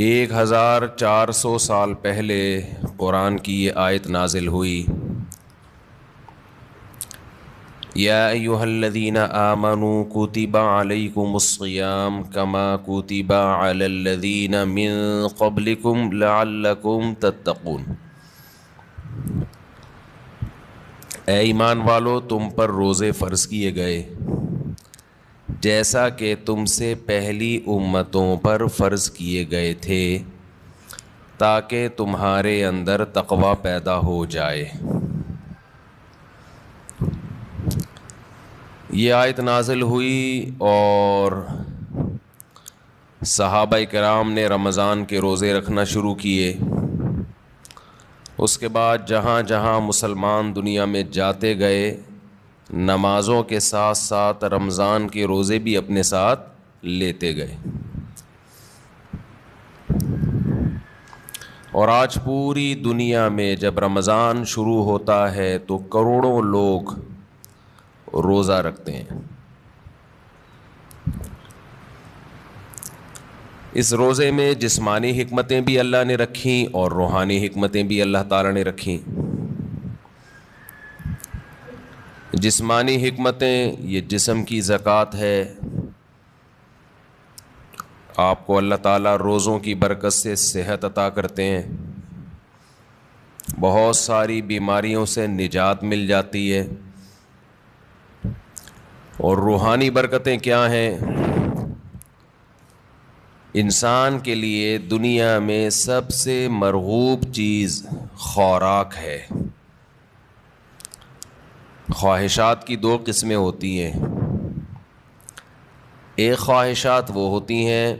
1400 سال پہلے قرآن کی یہ آیت نازل ہوئی، یا ایہا الذین آمنوا کتب علیکم الصیام کما کتب علی الذین من قبلکم لعلکم تتقون۔ اے ایمان والو، تم پر روزے فرض کیے گئے جیسا کہ تم سے پہلی امتوں پر فرض کیے گئے تھے، تاکہ تمہارے اندر تقوی پیدا ہو جائے۔ یہ آیت نازل ہوئی اور صحابہ کرام نے رمضان کے روزے رکھنا شروع کیے۔ اس کے بعد جہاں جہاں مسلمان دنیا میں جاتے گئے، نمازوں کے ساتھ ساتھ رمضان کے روزے بھی اپنے ساتھ لیتے گئے، اور آج پوری دنیا میں جب رمضان شروع ہوتا ہے تو کروڑوں لوگ روزہ رکھتے ہیں۔ اس روزے میں جسمانی حکمتیں بھی اللہ نے رکھیں اور روحانی حکمتیں بھی اللہ تعالیٰ نے رکھیں۔ جسمانی حکمتیں، یہ جسم کی زکوٰۃ ہے، آپ کو اللہ تعالیٰ روزوں کی برکت سے صحت عطا کرتے ہیں، بہت ساری بیماریوں سے نجات مل جاتی ہے۔ اور روحانی برکتیں کیا ہیں؟ انسان کے لیے دنیا میں سب سے مرغوب چیز خوراک ہے۔ خواہشات کی دو قسمیں ہوتی ہیں، ایک خواہشات وہ ہوتی ہیں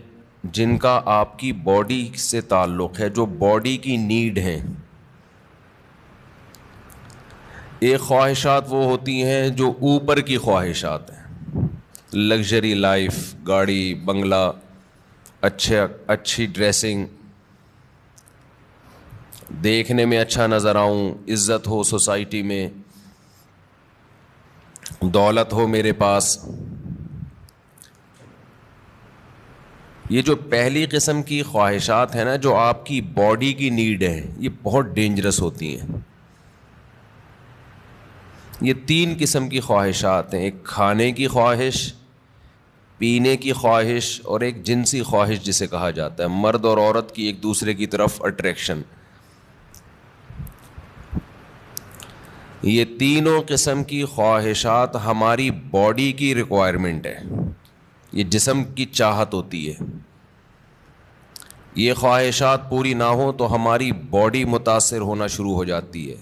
جن کا آپ کی باڈی سے تعلق ہے، جو باڈی کی نیڈ ہیں۔ ایک خواہشات وہ ہوتی ہیں جو اوپر کی خواہشات ہیں، لگژری لائف، گاڑی، بنگلہ، اچھی ڈریسنگ، دیکھنے میں اچھا نظر آؤں، عزت ہو سوسائٹی میں، دولت ہو میرے پاس۔ یہ جو پہلی قسم کی خواہشات ہیں نا، جو آپ کی باڈی کی نیڈ ہے، یہ بہت ڈینجرس ہوتی ہیں۔ یہ تین قسم کی خواہشات ہیں، ایک کھانے کی خواہش، پینے کی خواہش، اور ایک جنسی خواہش جسے کہا جاتا ہے، مرد اور عورت کی ایک دوسرے کی طرف اٹریکشن۔ یہ تینوں قسم کی خواہشات ہماری باڈی کی ریکوائرمنٹ ہے، یہ جسم کی چاہت ہوتی ہے۔ یہ خواہشات پوری نہ ہوں تو ہماری باڈی متاثر ہونا شروع ہو جاتی ہے۔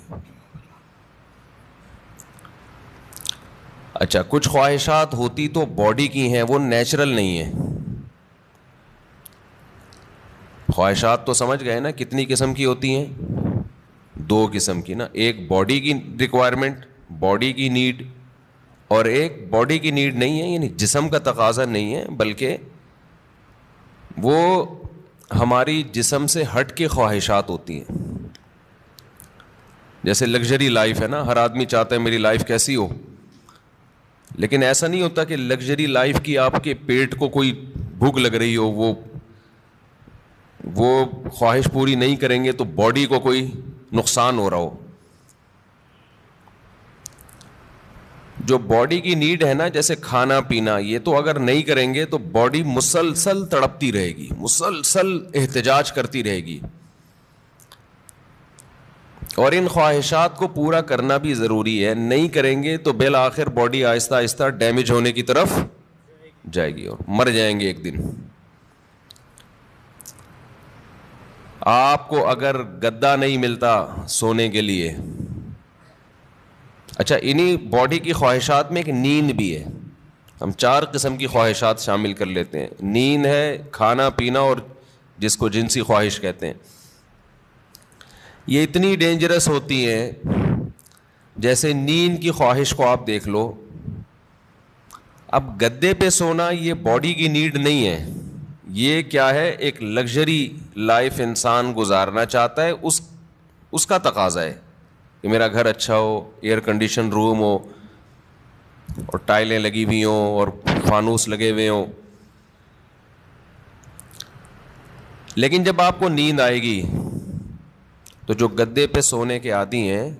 اچھا، کچھ خواہشات ہوتی تو باڈی کی ہیں، وہ نیچرل نہیں ہیں۔ خواہشات تو سمجھ گئے نا کتنی قسم کی ہوتی ہیں؟ دو قسم کی نا، ایک باڈی کی ریکوائرمنٹ، باڈی کی نیڈ، اور ایک باڈی کی نیڈ نہیں ہے، یعنی جسم کا تقاضا نہیں ہے، بلکہ وہ ہماری جسم سے ہٹ کے خواہشات ہوتی ہیں۔ جیسے لگژری لائف ہے نا، ہر آدمی چاہتا ہے میری لائف کیسی ہو، لیکن ایسا نہیں ہوتا کہ لگژری لائف کی آپ کے پیٹ کو کوئی بھوک لگ رہی ہو، وہ خواہش پوری نہیں کریں گے تو باڈی کو کوئی نقصان ہو رہا ہو۔ جو باڈی کی نیڈ ہے نا، جیسے کھانا پینا، یہ تو اگر نہیں کریں گے تو باڈی مسلسل تڑپتی رہے گی، مسلسل احتجاج کرتی رہے گی، اور ان خواہشات کو پورا کرنا بھی ضروری ہے۔ نہیں کریں گے تو بالآخر باڈی آہستہ آہستہ ڈیمیج ہونے کی طرف جائے گی اور مر جائیں گے ایک دن۔ آپ کو اگر گدا نہیں ملتا سونے کے لیے، اچھا، انہی باڈی کی خواہشات میں ایک نیند بھی ہے، ہم 4 قسم کی خواہشات شامل کر لیتے ہیں۔ نیند ہے، کھانا پینا، اور جس کو جنسی خواہش کہتے ہیں۔ یہ اتنی ڈینجرس ہوتی ہیں، جیسے نیند کی خواہش کو آپ دیکھ لو، اب گدے پہ سونا یہ باڈی کی نیڈ نہیں ہے، یہ کیا ہے، ایک لگژری لائف انسان گزارنا چاہتا ہے، اس کا تقاضا ہے کہ میرا گھر اچھا ہو، ایئر کنڈیشن روم ہو، اور ٹائلیں لگی ہوئی ہوں، اور فانوس لگے ہوئے ہوں۔ لیکن جب آپ کو نیند آئے گی تو جو گدے پہ سونے کے عادی ہیں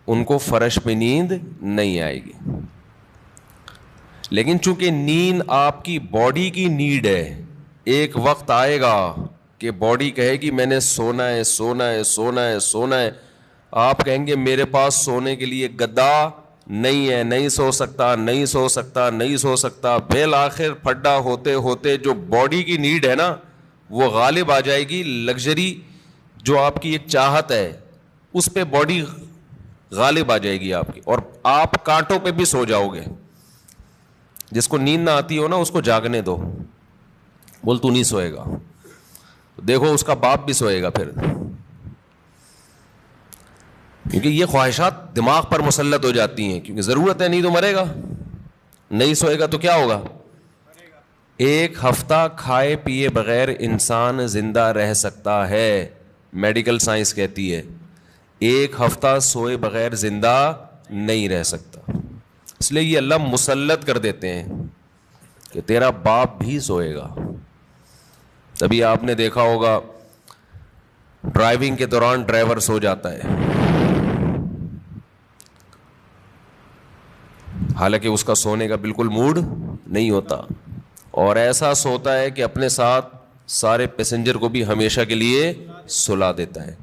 ان کو فرش پہ نیند نہیں آئے گی. لیکن چونکہ نیند آپ کی باڈی کی نیڈ ہے, ایک وقت آئے گا کہ باڈی کہے گی میں نے سونا ہے سونا ہے سونا ہے سونا ہے, آپ کہیں گے میرے پاس سونے کے لیے گدا نہیں ہے, نہیں سو سکتا نہیں سو سکتا نہیں سو سکتا. بالآخر پھڈا ہوتے ہوتے جو باڈی کی نیڈ ہے نا وہ غالب آ جائے گی. لگژری جو آپ کی ایک چاہت ہے اس پہ باڈی غالب آ جائے گی آپ کی, اور آپ کانٹوں پہ بھی سو جاؤ گے. جس کو نیند نہ آتی ہو نا اس کو جاگنے دو, بول تو نہیں سوئے گا, دیکھو اس کا باپ بھی سوئے گا پھر, کیونکہ یہ خواہشات دماغ پر مسلط ہو جاتی ہیں. کیونکہ ضرورت ہے, نہیں تو مرے گا, نہیں سوئے گا تو کیا ہوگا. ایک ہفتہ کھائے پیے بغیر انسان زندہ رہ سکتا ہے, میڈیکل سائنس کہتی ہے. ایک ہفتہ سوئے بغیر زندہ نہیں رہ سکتا. اس لیے یہ اللہ مسلط کر دیتے ہیں کہ تیرا باپ بھی سوئے گا. تبھی آپ نے دیکھا ہوگا ڈرائیونگ کے دوران ڈرائیور سو جاتا ہے, حالانکہ اس کا سونے کا بالکل موڈ نہیں ہوتا, اور ایسا سوتا ہے کہ اپنے ساتھ سارے پیسنجر کو بھی ہمیشہ کے لیے سلا دیتا ہے.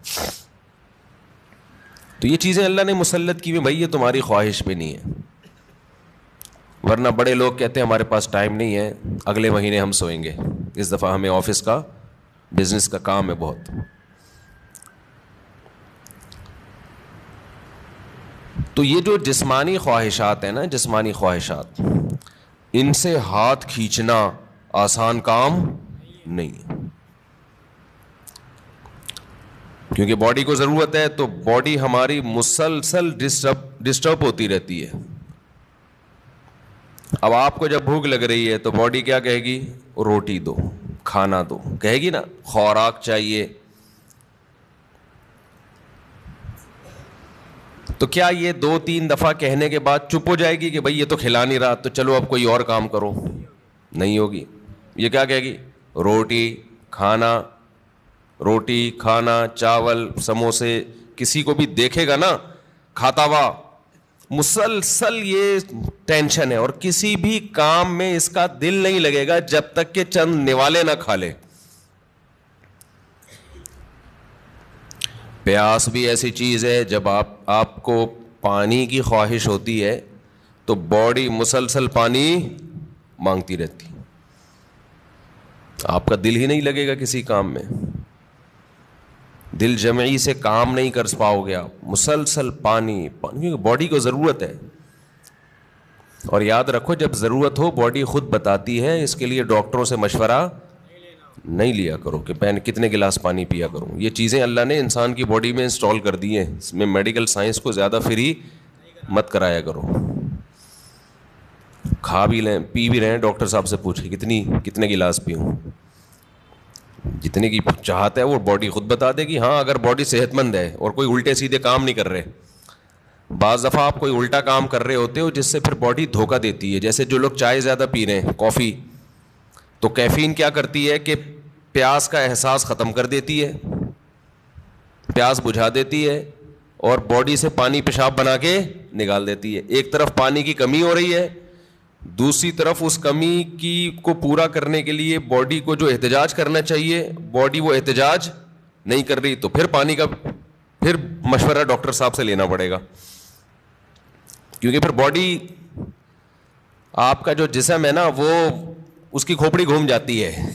تو یہ چیزیں اللہ نے مسلط کی ہوئی, بھائی یہ تمہاری خواہش پہ نہیں ہے. ورنہ بڑے لوگ کہتے ہیں ہمارے پاس ٹائم نہیں ہے, اگلے مہینے ہم سوئیں گے, اس دفعہ ہمیں آفس کا بزنس کا کام ہے بہت. تو یہ جو جسمانی خواہشات ہیں نا, جسمانی خواہشات, ان سے ہاتھ کھینچنا آسان کام نہیں ہے, کیونکہ باڈی کو ضرورت ہے. تو باڈی ہماری مسلسل ڈسٹرب ہوتی رہتی ہے. اب آپ کو جب بھوک لگ رہی ہے تو باڈی کیا کہے گی, روٹی دو, کھانا دو, کہے گی نا, خوراک چاہیے. تو کیا یہ 2-3 دفعہ کہنے کے بعد چپ ہو جائے گی کہ بھائی یہ تو کھلا نہیں رہا تو چلو اب کوئی اور کام کرو؟ نہیں ہوگی. یہ کیا کہے گی, روٹی کھانا, روٹی کھانا, چاول سموسے. کسی کو بھی دیکھے گا نا کھاتا ہوا, مسلسل یہ ٹینشن ہے, اور کسی بھی کام میں اس کا دل نہیں لگے گا جب تک کہ چند نوالے نہ کھا لے. پیاس بھی ایسی چیز ہے, جب آپ کو پانی کی خواہش ہوتی ہے تو باڈی مسلسل پانی مانگتی رہتی, آپ کا دل ہی نہیں لگے گا کسی کام میں, دل جمعی سے کام نہیں کر پاؤ گے آپ, مسلسل پانی پانی, باڈی کو ضرورت ہے. اور یاد رکھو جب ضرورت ہو باڈی خود بتاتی ہے, اس کے لیے ڈاکٹروں سے مشورہ نہیں لیا کرو کہ میں کتنے گلاس پانی پیا کروں. یہ چیزیں اللہ نے انسان کی باڈی میں انسٹال کر دی ہیں, اس میں میڈیکل سائنس کو زیادہ فری مت کرایا کرو. کھا بھی لیں پی بھی رہے ہیں, ڈاکٹر صاحب سے پوچھیں کتنے گلاس پیوں, جتنے کی چاہت ہے وہ باڈی خود بتا دے گی. ہاں اگر باڈی صحت مند ہے اور کوئی الٹے سیدھے کام نہیں کر رہے. بعض دفعہ آپ کوئی الٹا کام کر رہے ہوتے ہو جس سے پھر باڈی دھوکہ دیتی ہے, جیسے جو لوگ چائے زیادہ پی رہے ہیں, کافی, تو کیفین کیا کرتی ہے کہ پیاس کا احساس ختم کر دیتی ہے, پیاس بجھا دیتی ہے, اور باڈی سے پانی پیشاب بنا کے نکال دیتی ہے. ایک طرف پانی کی کمی ہو رہی ہے, دوسری طرف اس کمی کی کو پورا کرنے کے لیے باڈی کو جو احتجاج کرنا چاہیے باڈی وہ احتجاج نہیں کر رہی, تو پھر پانی کا پھر مشورہ ڈاکٹر صاحب سے لینا پڑے گا. کیونکہ پھر باڈی آپ کا جو جسم ہے نا وہ اس کی کھوپڑی گھوم جاتی ہے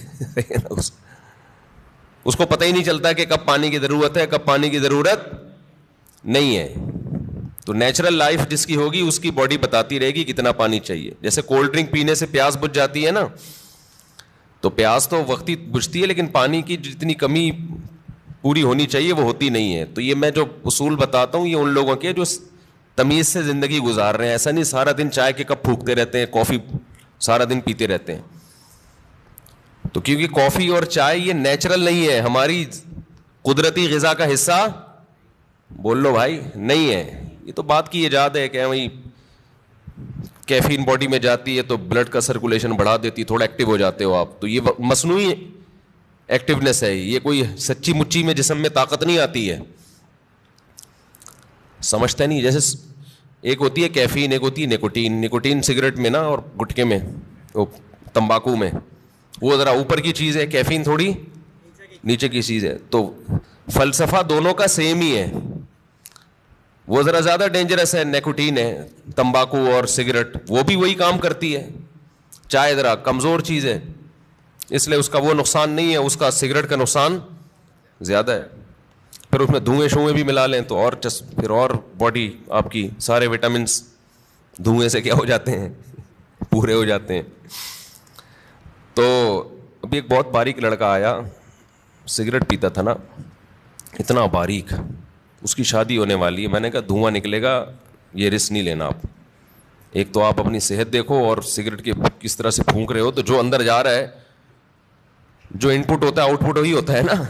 اس کو پتہ ہی نہیں چلتا کہ کب پانی کی ضرورت ہے کب پانی کی ضرورت نہیں ہے. تو نیچرل لائف جس کی ہوگی اس کی باڈی بتاتی رہے گی کتنا پانی چاہیے. جیسے کولڈ ڈرنک پینے سے پیاس بجھ جاتی ہے نا, تو پیاس تو وقتی بجھتی ہے لیکن پانی کی جتنی کمی پوری ہونی چاہیے وہ ہوتی نہیں ہے. تو یہ میں جو اصول بتاتا ہوں یہ ان لوگوں کے جو تمیز سے زندگی گزار رہے ہیں. ایسا نہیں سارا دن چائے کے کپ پھونکتے رہتے ہیں, کافی سارا دن پیتے رہتے ہیں. تو کیونکہ کافی اور چائے یہ نیچرل نہیں ہے, ہماری قدرتی غذا کا حصہ بول لو بھائی نہیں ہے. یہ تو بات کی ایجاد ہے کہ بھائی کیفین باڈی میں جاتی ہے تو بلڈ کا سرکولیشن بڑھا دیتی, تھوڑا ایکٹیو ہو جاتے ہو آپ, تو یہ مصنوعی ایکٹیونیس ہے, یہ کوئی سچی مچی میں جسم میں طاقت نہیں آتی ہے, سمجھتا نہیں. جیسے ایک ہوتی ہے کیفین, ایک ہوتی ہے نکوٹین. نکوٹین سگریٹ میں نا اور گٹکے میں, وہ تمباکو میں, وہ ذرا اوپر کی چیز ہے, کیفین تھوڑی نیچے کی چیز ہے. تو فلسفہ دونوں کا سیم ہی ہے. وہ ذرا زیادہ ڈینجرس ہے نکوٹین ہے, تمباکو اور سگریٹ وہ بھی وہی کام کرتی ہے. چائے ذرا کمزور چیز ہے, اس لیے اس کا وہ نقصان نہیں ہے, اس کا سگریٹ کا نقصان زیادہ ہے. پھر اس میں دھوئیں شوئیں بھی ملا لیں تو اور پھر اور باڈی آپ کی سارے وٹامنس دھوئیں سے کیا ہو جاتے ہیں, پورے ہو جاتے ہیں. تو ابھی ایک بہت باریک لڑکا آیا, سگریٹ پیتا تھا نا, اتنا باریک, اس کی شادی ہونے والی ہے. میں نے کہا دھواں نکلے گا, یہ رسک نہیں لینا آپ. ایک تو آپ اپنی صحت دیکھو, اور سگریٹ کے کس طرح سے پھونک رہے ہو, تو جو اندر جا رہا ہے, جو ان پٹ ہوتا ہے آؤٹ پٹ وہی ہوتا ہے نا.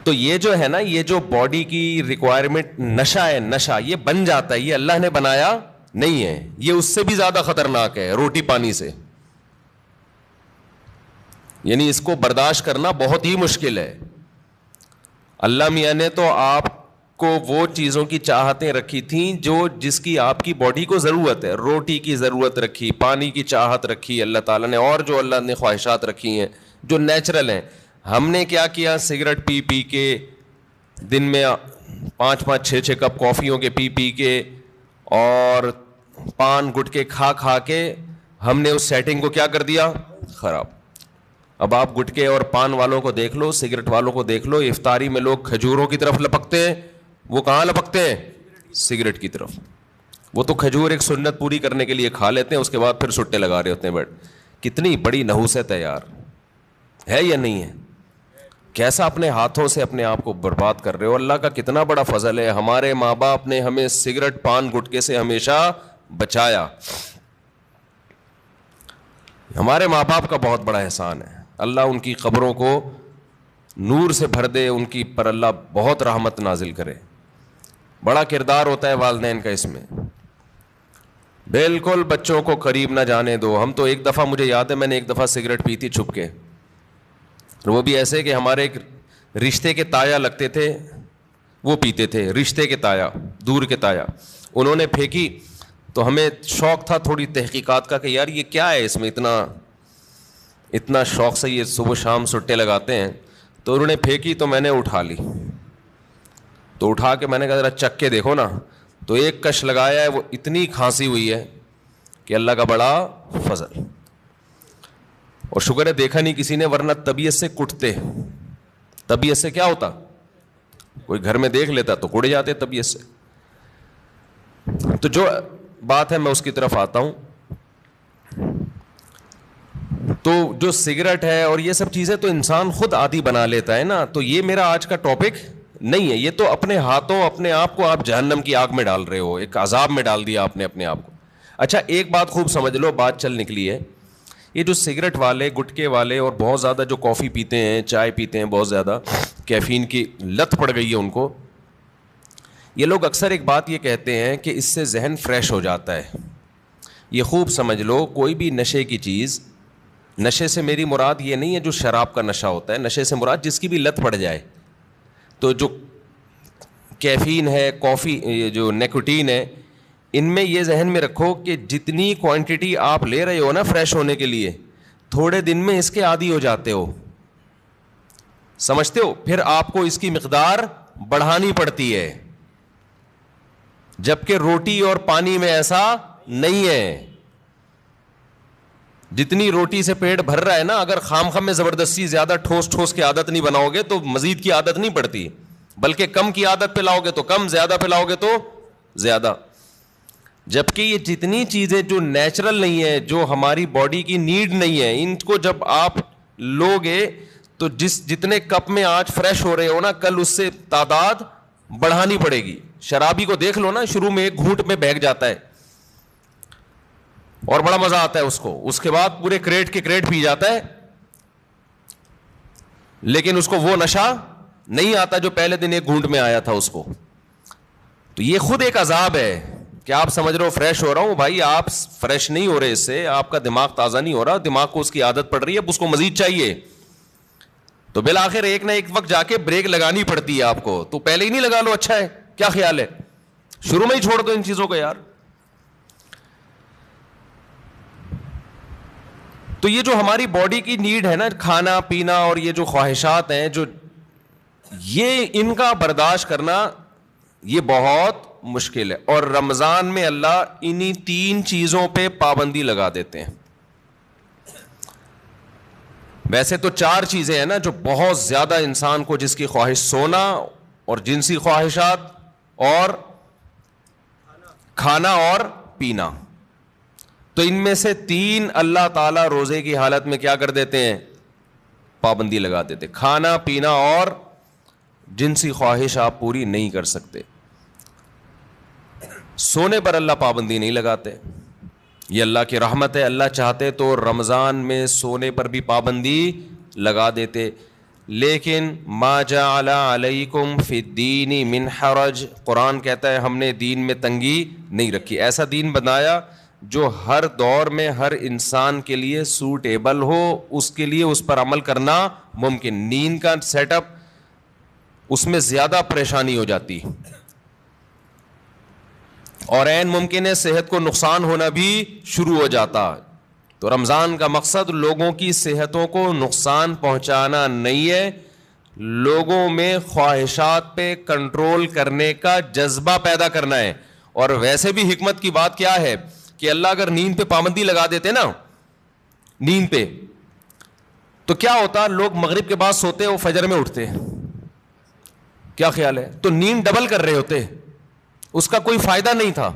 تو یہ جو ہے نا, یہ جو باڈی کی ریکوائرمنٹ نشہ ہے, نشہ یہ بن جاتا ہے, یہ اللہ نے بنایا نہیں ہے, یہ اس سے بھی زیادہ خطرناک ہے روٹی پانی سے. یعنی اس کو برداشت کرنا بہت ہی مشکل ہے. اللہ میاں نے تو آپ کو وہ چیزوں کی چاہتیں رکھی تھیں جو جس کی آپ کی باڈی کو ضرورت ہے. روٹی کی ضرورت رکھی, پانی کی چاہت رکھی اللہ تعالیٰ نے, اور جو اللہ نے خواہشات رکھی ہیں جو نیچرل ہیں. ہم نے کیا کیا, سگریٹ پی پی کے, دن میں 5-6 کپ کافیوں کے پی پی کے, اور پان گٹکے کھا کھا کے ہم نے اس سیٹنگ کو کیا کر دیا, خراب. اب آپ گٹکے اور پان والوں کو دیکھ لو, سگریٹ والوں کو دیکھ لو, افطاری میں لوگ کھجوروں کی طرف لپکتے ہیں, وہ کہاں لپکتے ہیں, سگریٹ کی طرف. وہ تو کھجور ایک سنت پوری کرنے کے لیے کھا لیتے ہیں, اس کے بعد پھر سٹے لگا رہے ہوتے ہیں بیٹھ. کتنی بڑی نحوست ہے یار, ہے یا نہیں ہے؟ کیسا اپنے ہاتھوں سے اپنے آپ کو برباد کر رہے ہو. اللہ کا کتنا بڑا فضل ہے, ہمارے ماں باپ نے ہمیں سگریٹ پان گٹکے سے ہمیشہ بچایا. ہمارے ماں باپ کا بہت بڑا احسان ہے. اللہ ان کی قبروں کو نور سے بھر دے, ان کی پر اللہ بہت رحمت نازل کرے. بڑا کردار ہوتا ہے والدین کا اس میں. بالکل بچوں کو قریب نہ جانے دو. ہم تو ایک دفعہ, مجھے یاد ہے میں نے ایک دفعہ سگریٹ پی تھی چھپ کے, وہ بھی ایسے کہ ہمارے ایک رشتے کے تایا لگتے تھے, وہ پیتے تھے, رشتے کے تایا, دور کے تایا. انہوں نے پھینکی تو ہمیں شوق تھا تھوڑی تحقیقات کا کہ یار یہ کیا ہے, اس میں اتنا شوق سے یہ صبح شام سٹے لگاتے ہیں. تو انہوں نے پھینکی تو میں نے اٹھا لی, تو اٹھا کے میں نے کہا ذرا چک کے دیکھو نا, تو ایک کش لگایا ہے, وہ اتنی کھانسی ہوئی ہے کہ اللہ کا بڑا فضل. اور شکر ہے دیکھا نہیں کسی نے, ورنہ طبیعت سے کٹتے. طبیعت سے کیا ہوتا, کوئی گھر میں دیکھ لیتا تو کٹ جاتے طبیعت سے. تو جو بات ہے میں اس کی طرف آتا ہوں. تو جو سگریٹ ہے اور یہ سب چیزیں تو انسان خود عادی بنا لیتا ہے نا. تو یہ میرا آج کا ٹاپک نہیں ہے, یہ تو اپنے ہاتھوں اپنے آپ کو آپ جہنم کی آگ میں ڈال رہے ہو, ایک عذاب میں ڈال دیا آپ نے اپنے آپ کو. اچھا ایک بات خوب سمجھ لو, بات چل نکلی ہے, یہ جو سگریٹ والے, گٹکے والے, اور بہت زیادہ جو کافی پیتے ہیں, چائے پیتے ہیں, بہت زیادہ کیفین کی لت پڑ گئی ہے ان کو, یہ لوگ اکثر ایک بات یہ کہتے ہیں کہ اس سے ذہن فریش ہو جاتا ہے. یہ خوب سمجھ لو, کوئی بھی نشے کی چیز, نشے سے میری مراد یہ نہیں ہے جو شراب کا نشہ ہوتا ہے, نشے سے مراد جس کی بھی لت پڑ جائے. تو جو کیفین ہے, کافی, یہ جو نیکوٹین ہے, ان میں یہ ذہن میں رکھو کہ جتنی کوانٹٹی آپ لے رہے ہو نا فریش ہونے کے لیے, تھوڑے دن میں اس کے عادی ہو جاتے ہو, سمجھتے ہو. پھر آپ کو اس کی مقدار بڑھانی پڑتی ہے, جبکہ روٹی اور پانی میں ایسا نہیں ہے. جتنی روٹی سے پیٹ بھر رہا ہے نا, اگر خام خام میں زبردستی زیادہ ٹھوس کی عادت نہیں بناؤ گے تو مزید کی عادت نہیں پڑتی, بلکہ کم کی عادت پہ لاؤ گے تو کم, زیادہ پہ لاؤ گے تو زیادہ. جبکہ یہ جتنی چیزیں جو نیچرل نہیں ہے, جو ہماری باڈی کی نیڈ نہیں ہے, ان کو جب آپ لوگے تو جتنے کپ میں آج فریش ہو رہے ہو نا, کل اس سے تعداد بڑھانی پڑے گی. شرابی کو دیکھ لو نا, شروع میں ایک گھونٹ میں بہک جاتا ہے اور بڑا مزہ آتا ہے اس کو, اس کے بعد پورے کریٹ کے کریٹ پی جاتا ہے, لیکن اس کو وہ نشہ نہیں آتا جو پہلے دن ایک گھونٹ میں آیا تھا اس کو. تو یہ خود ایک عذاب ہے کیا آپ سمجھ رہے ہو فریش ہو رہا ہوں؟ بھائی آپ فریش نہیں ہو رہے اس سے, آپ کا دماغ تازہ نہیں ہو رہا, دماغ کو اس کی عادت پڑ رہی ہے, اب اس کو مزید چاہیے, تو بالآخر ایک نہ ایک وقت جا کے بریک لگانی پڑتی ہے آپ کو. تو پہلے ہی نہیں لگا لو, اچھا ہے, کیا خیال ہے, شروع میں ہی چھوڑ دو ان چیزوں کو یار. تو یہ جو ہماری باڈی کی نیڈ ہے نا, کھانا پینا اور یہ جو خواہشات ہیں, جو یہ ان کا برداشت کرنا یہ بہت مشکل ہے. اور رمضان میں اللہ انہی 3 چیزوں پہ پابندی لگا دیتے ہیں. ویسے تو 4 چیزیں ہیں نا جو بہت زیادہ انسان کو, جس کی خواہش سونا اور جنسی خواہشات اور کھانا اور پینا, تو ان میں سے 3 اللہ تعالیٰ روزے کی حالت میں کیا کر دیتے ہیں, پابندی لگا دیتے. کھانا پینا اور جنسی خواہش آپ پوری نہیں کر سکتے. سونے پر اللہ پابندی نہیں لگاتے, یہ اللہ کی رحمت ہے. اللہ چاہتے تو رمضان میں سونے پر بھی پابندی لگا دیتے, لیکن ما جعل علیکم فی الدین من حرج, قرآن کہتا ہے ہم نے دین میں تنگی نہیں رکھی. ایسا دین بنایا جو ہر دور میں ہر انسان کے لیے سوٹیبل ہو, اس کے لیے اس پر عمل کرنا ممکن. نیند کا سیٹ اپ, اس میں زیادہ پریشانی ہو جاتی اور عین ممکن ہے صحت کو نقصان ہونا بھی شروع ہو جاتا. تو رمضان کا مقصد لوگوں کی صحتوں کو نقصان پہنچانا نہیں ہے, لوگوں میں خواہشات پہ کنٹرول کرنے کا جذبہ پیدا کرنا ہے. اور ویسے بھی حکمت کی بات کیا ہے کہ اللہ اگر نیند پہ پابندی لگا دیتے نا, نیند پہ, تو کیا ہوتا, لوگ مغرب کے بعد سوتے وہ فجر میں اٹھتے, کیا خیال ہے, تو نیند ڈبل کر رہے ہوتے, اس کا کوئی فائدہ نہیں تھا.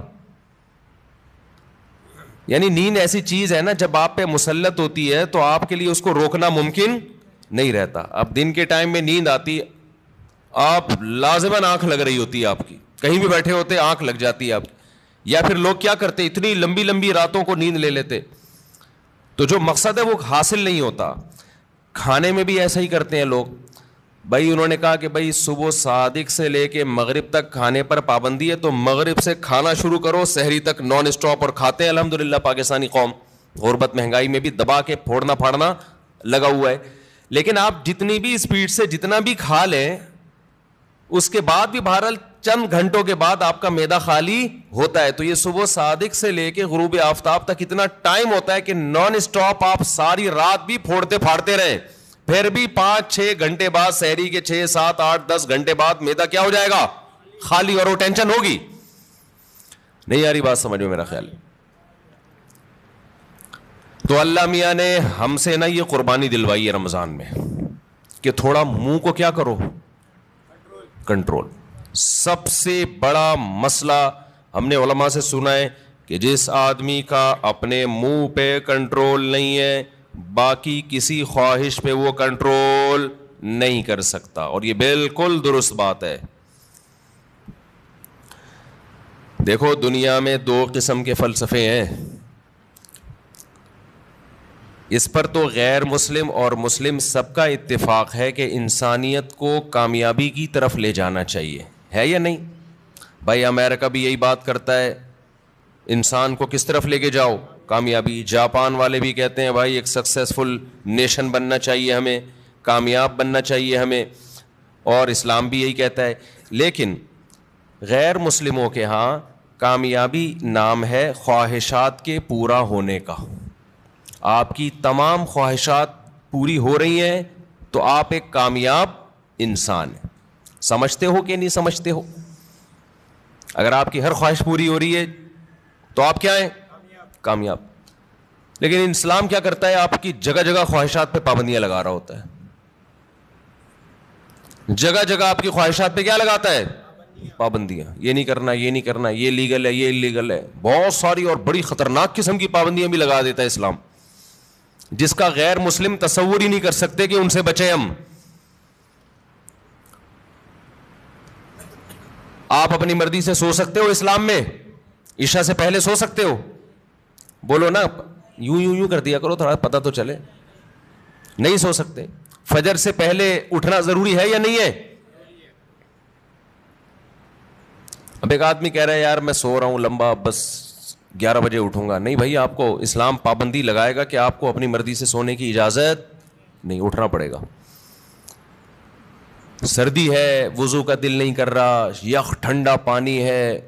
یعنی نیند ایسی چیز ہے نا جب آپ پہ مسلط ہوتی ہے تو آپ کے لیے اس کو روکنا ممکن نہیں رہتا. اب دن کے ٹائم میں نیند آتی, آپ لازماً آنکھ لگ رہی ہوتی ہے آپ کی, کہیں بھی بیٹھے ہوتے آنکھ لگ جاتی ہے آپ کی. یا پھر لوگ کیا کرتے, اتنی لمبی لمبی راتوں کو نیند لے لیتے, تو جو مقصد ہے وہ حاصل نہیں ہوتا. کھانے میں بھی ایسا ہی کرتے ہیں لوگ. بھائی انہوں نے کہا کہ بھائی صبح صادق سے لے کے مغرب تک کھانے پر پابندی ہے, تو مغرب سے کھانا شروع کرو, سحری تک نان اسٹاپ, اور کھاتے ہیں الحمدللہ. پاکستانی قوم غربت مہنگائی میں بھی دبا کے پھوڑنا پھاڑنا لگا ہوا ہے. لیکن آپ جتنی بھی اسپیڈ سے جتنا بھی کھا لیں, اس کے بعد بھی بہرحال چند گھنٹوں کے بعد آپ کا معدہ خالی ہوتا ہے. تو یہ صبح صادق سے لے کے غروب آفتاب تک اتنا ٹائم ہوتا ہے کہ نان اسٹاپ آپ ساری رات بھی پھوڑتے پھاڑتے رہیں, پھر بھی 5-6 گھنٹے بعد, سحری کے 6, 7, 8, 10 گھنٹے بعد معدہ کیا ہو جائے گا, خالی, اور وہ ٹینشن ہوگی. نہیں یاری بات سمجھ میں میرا خیال ہے. تو اللہ میاں نے ہم سے نا یہ قربانی دلوائی ہے رمضان میں کہ تھوڑا منہ کو کیا کرو, کنٹرول. سب سے بڑا مسئلہ ہم نے علماء سے سنا ہے کہ جس آدمی کا اپنے منہ پہ کنٹرول نہیں ہے, باقی کسی خواہش پہ وہ کنٹرول نہیں کر سکتا. اور یہ بالکل درست بات ہے. دیکھو دنیا میں 2 قسم کے فلسفے ہیں, اس پر تو غیر مسلم اور مسلم سب کا اتفاق ہے کہ انسانیت کو کامیابی کی طرف لے جانا چاہیے, ہے یا نہیں؟ بھائی امریکہ بھی یہی بات کرتا ہے, انسان کو کس طرف لے کے جاؤ, کامیابی. جاپان والے بھی کہتے ہیں بھائی ایک سکسیسفل نیشن بننا چاہیے ہمیں, کامیاب بننا چاہیے ہمیں, اور اسلام بھی یہی کہتا ہے. لیکن غیر مسلموں کے ہاں کامیابی نام ہے خواہشات کے پورا ہونے کا. آپ کی تمام خواہشات پوری ہو رہی ہیں تو آپ ایک کامیاب انسان ہیں. سمجھتے ہو کہ نہیں سمجھتے ہو؟ اگر آپ کی ہر خواہش پوری ہو رہی ہے تو آپ کیا ہیں, کامیاب. لیکن اسلام کیا کرتا ہے, آپ کی جگہ جگہ خواہشات پہ پابندیاں لگا رہا ہوتا ہے. جگہ جگہ آپ کی خواہشات پہ کیا لگاتا ہے, پابندیاں. یہ نہیں کرنا, یہ نہیں کرنا, یہ لیگل ہے, یہ انلیگل ہے, بہت ساری اور بڑی خطرناک قسم کی پابندیاں بھی لگا دیتا ہے اسلام, جس کا غیر مسلم تصور ہی نہیں کر سکتے کہ ان سے بچیں ہم. آپ اپنی مرضی سے سو سکتے ہو اسلام میں, عشاء سے پہلے سو سکتے ہو, بولو نا, یوں کر دیا کرو تھوڑا پتہ تو چلے. نہیں سو سکتے. فجر سے پہلے اٹھنا ضروری ہے یا نہیں ہے؟ اب ایک آدمی کہہ رہا ہے یار میں سو رہا ہوں لمبا, بس 11 بجے اٹھوں گا. نہیں بھائی, آپ کو اسلام پابندی لگائے گا کہ آپ کو اپنی مرضی سے سونے کی اجازت نہیں, اٹھنا پڑے گا. سردی ہے, وضو کا دل نہیں کر رہا, یخ ٹھنڈا پانی ہے,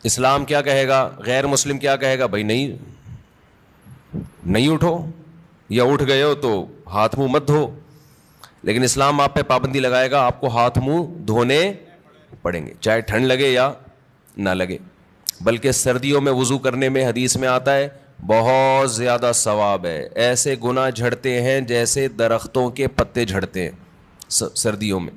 اسلام کیا کہے گا, غیر مسلم کیا کہے گا, بھائی نہیں اٹھو, یا اٹھ گئے ہو تو ہاتھ منہ مت دھو. لیکن اسلام آپ پہ پابندی لگائے گا, آپ کو ہاتھ منہ دھونے پڑیں گے چاہے ٹھنڈ لگے یا نہ لگے. بلکہ سردیوں میں وضو کرنے میں حدیث میں آتا ہے بہت زیادہ ثواب ہے. ایسے گناہ جھڑتے ہیں جیسے درختوں کے پتے جھڑتے ہیں سردیوں میں.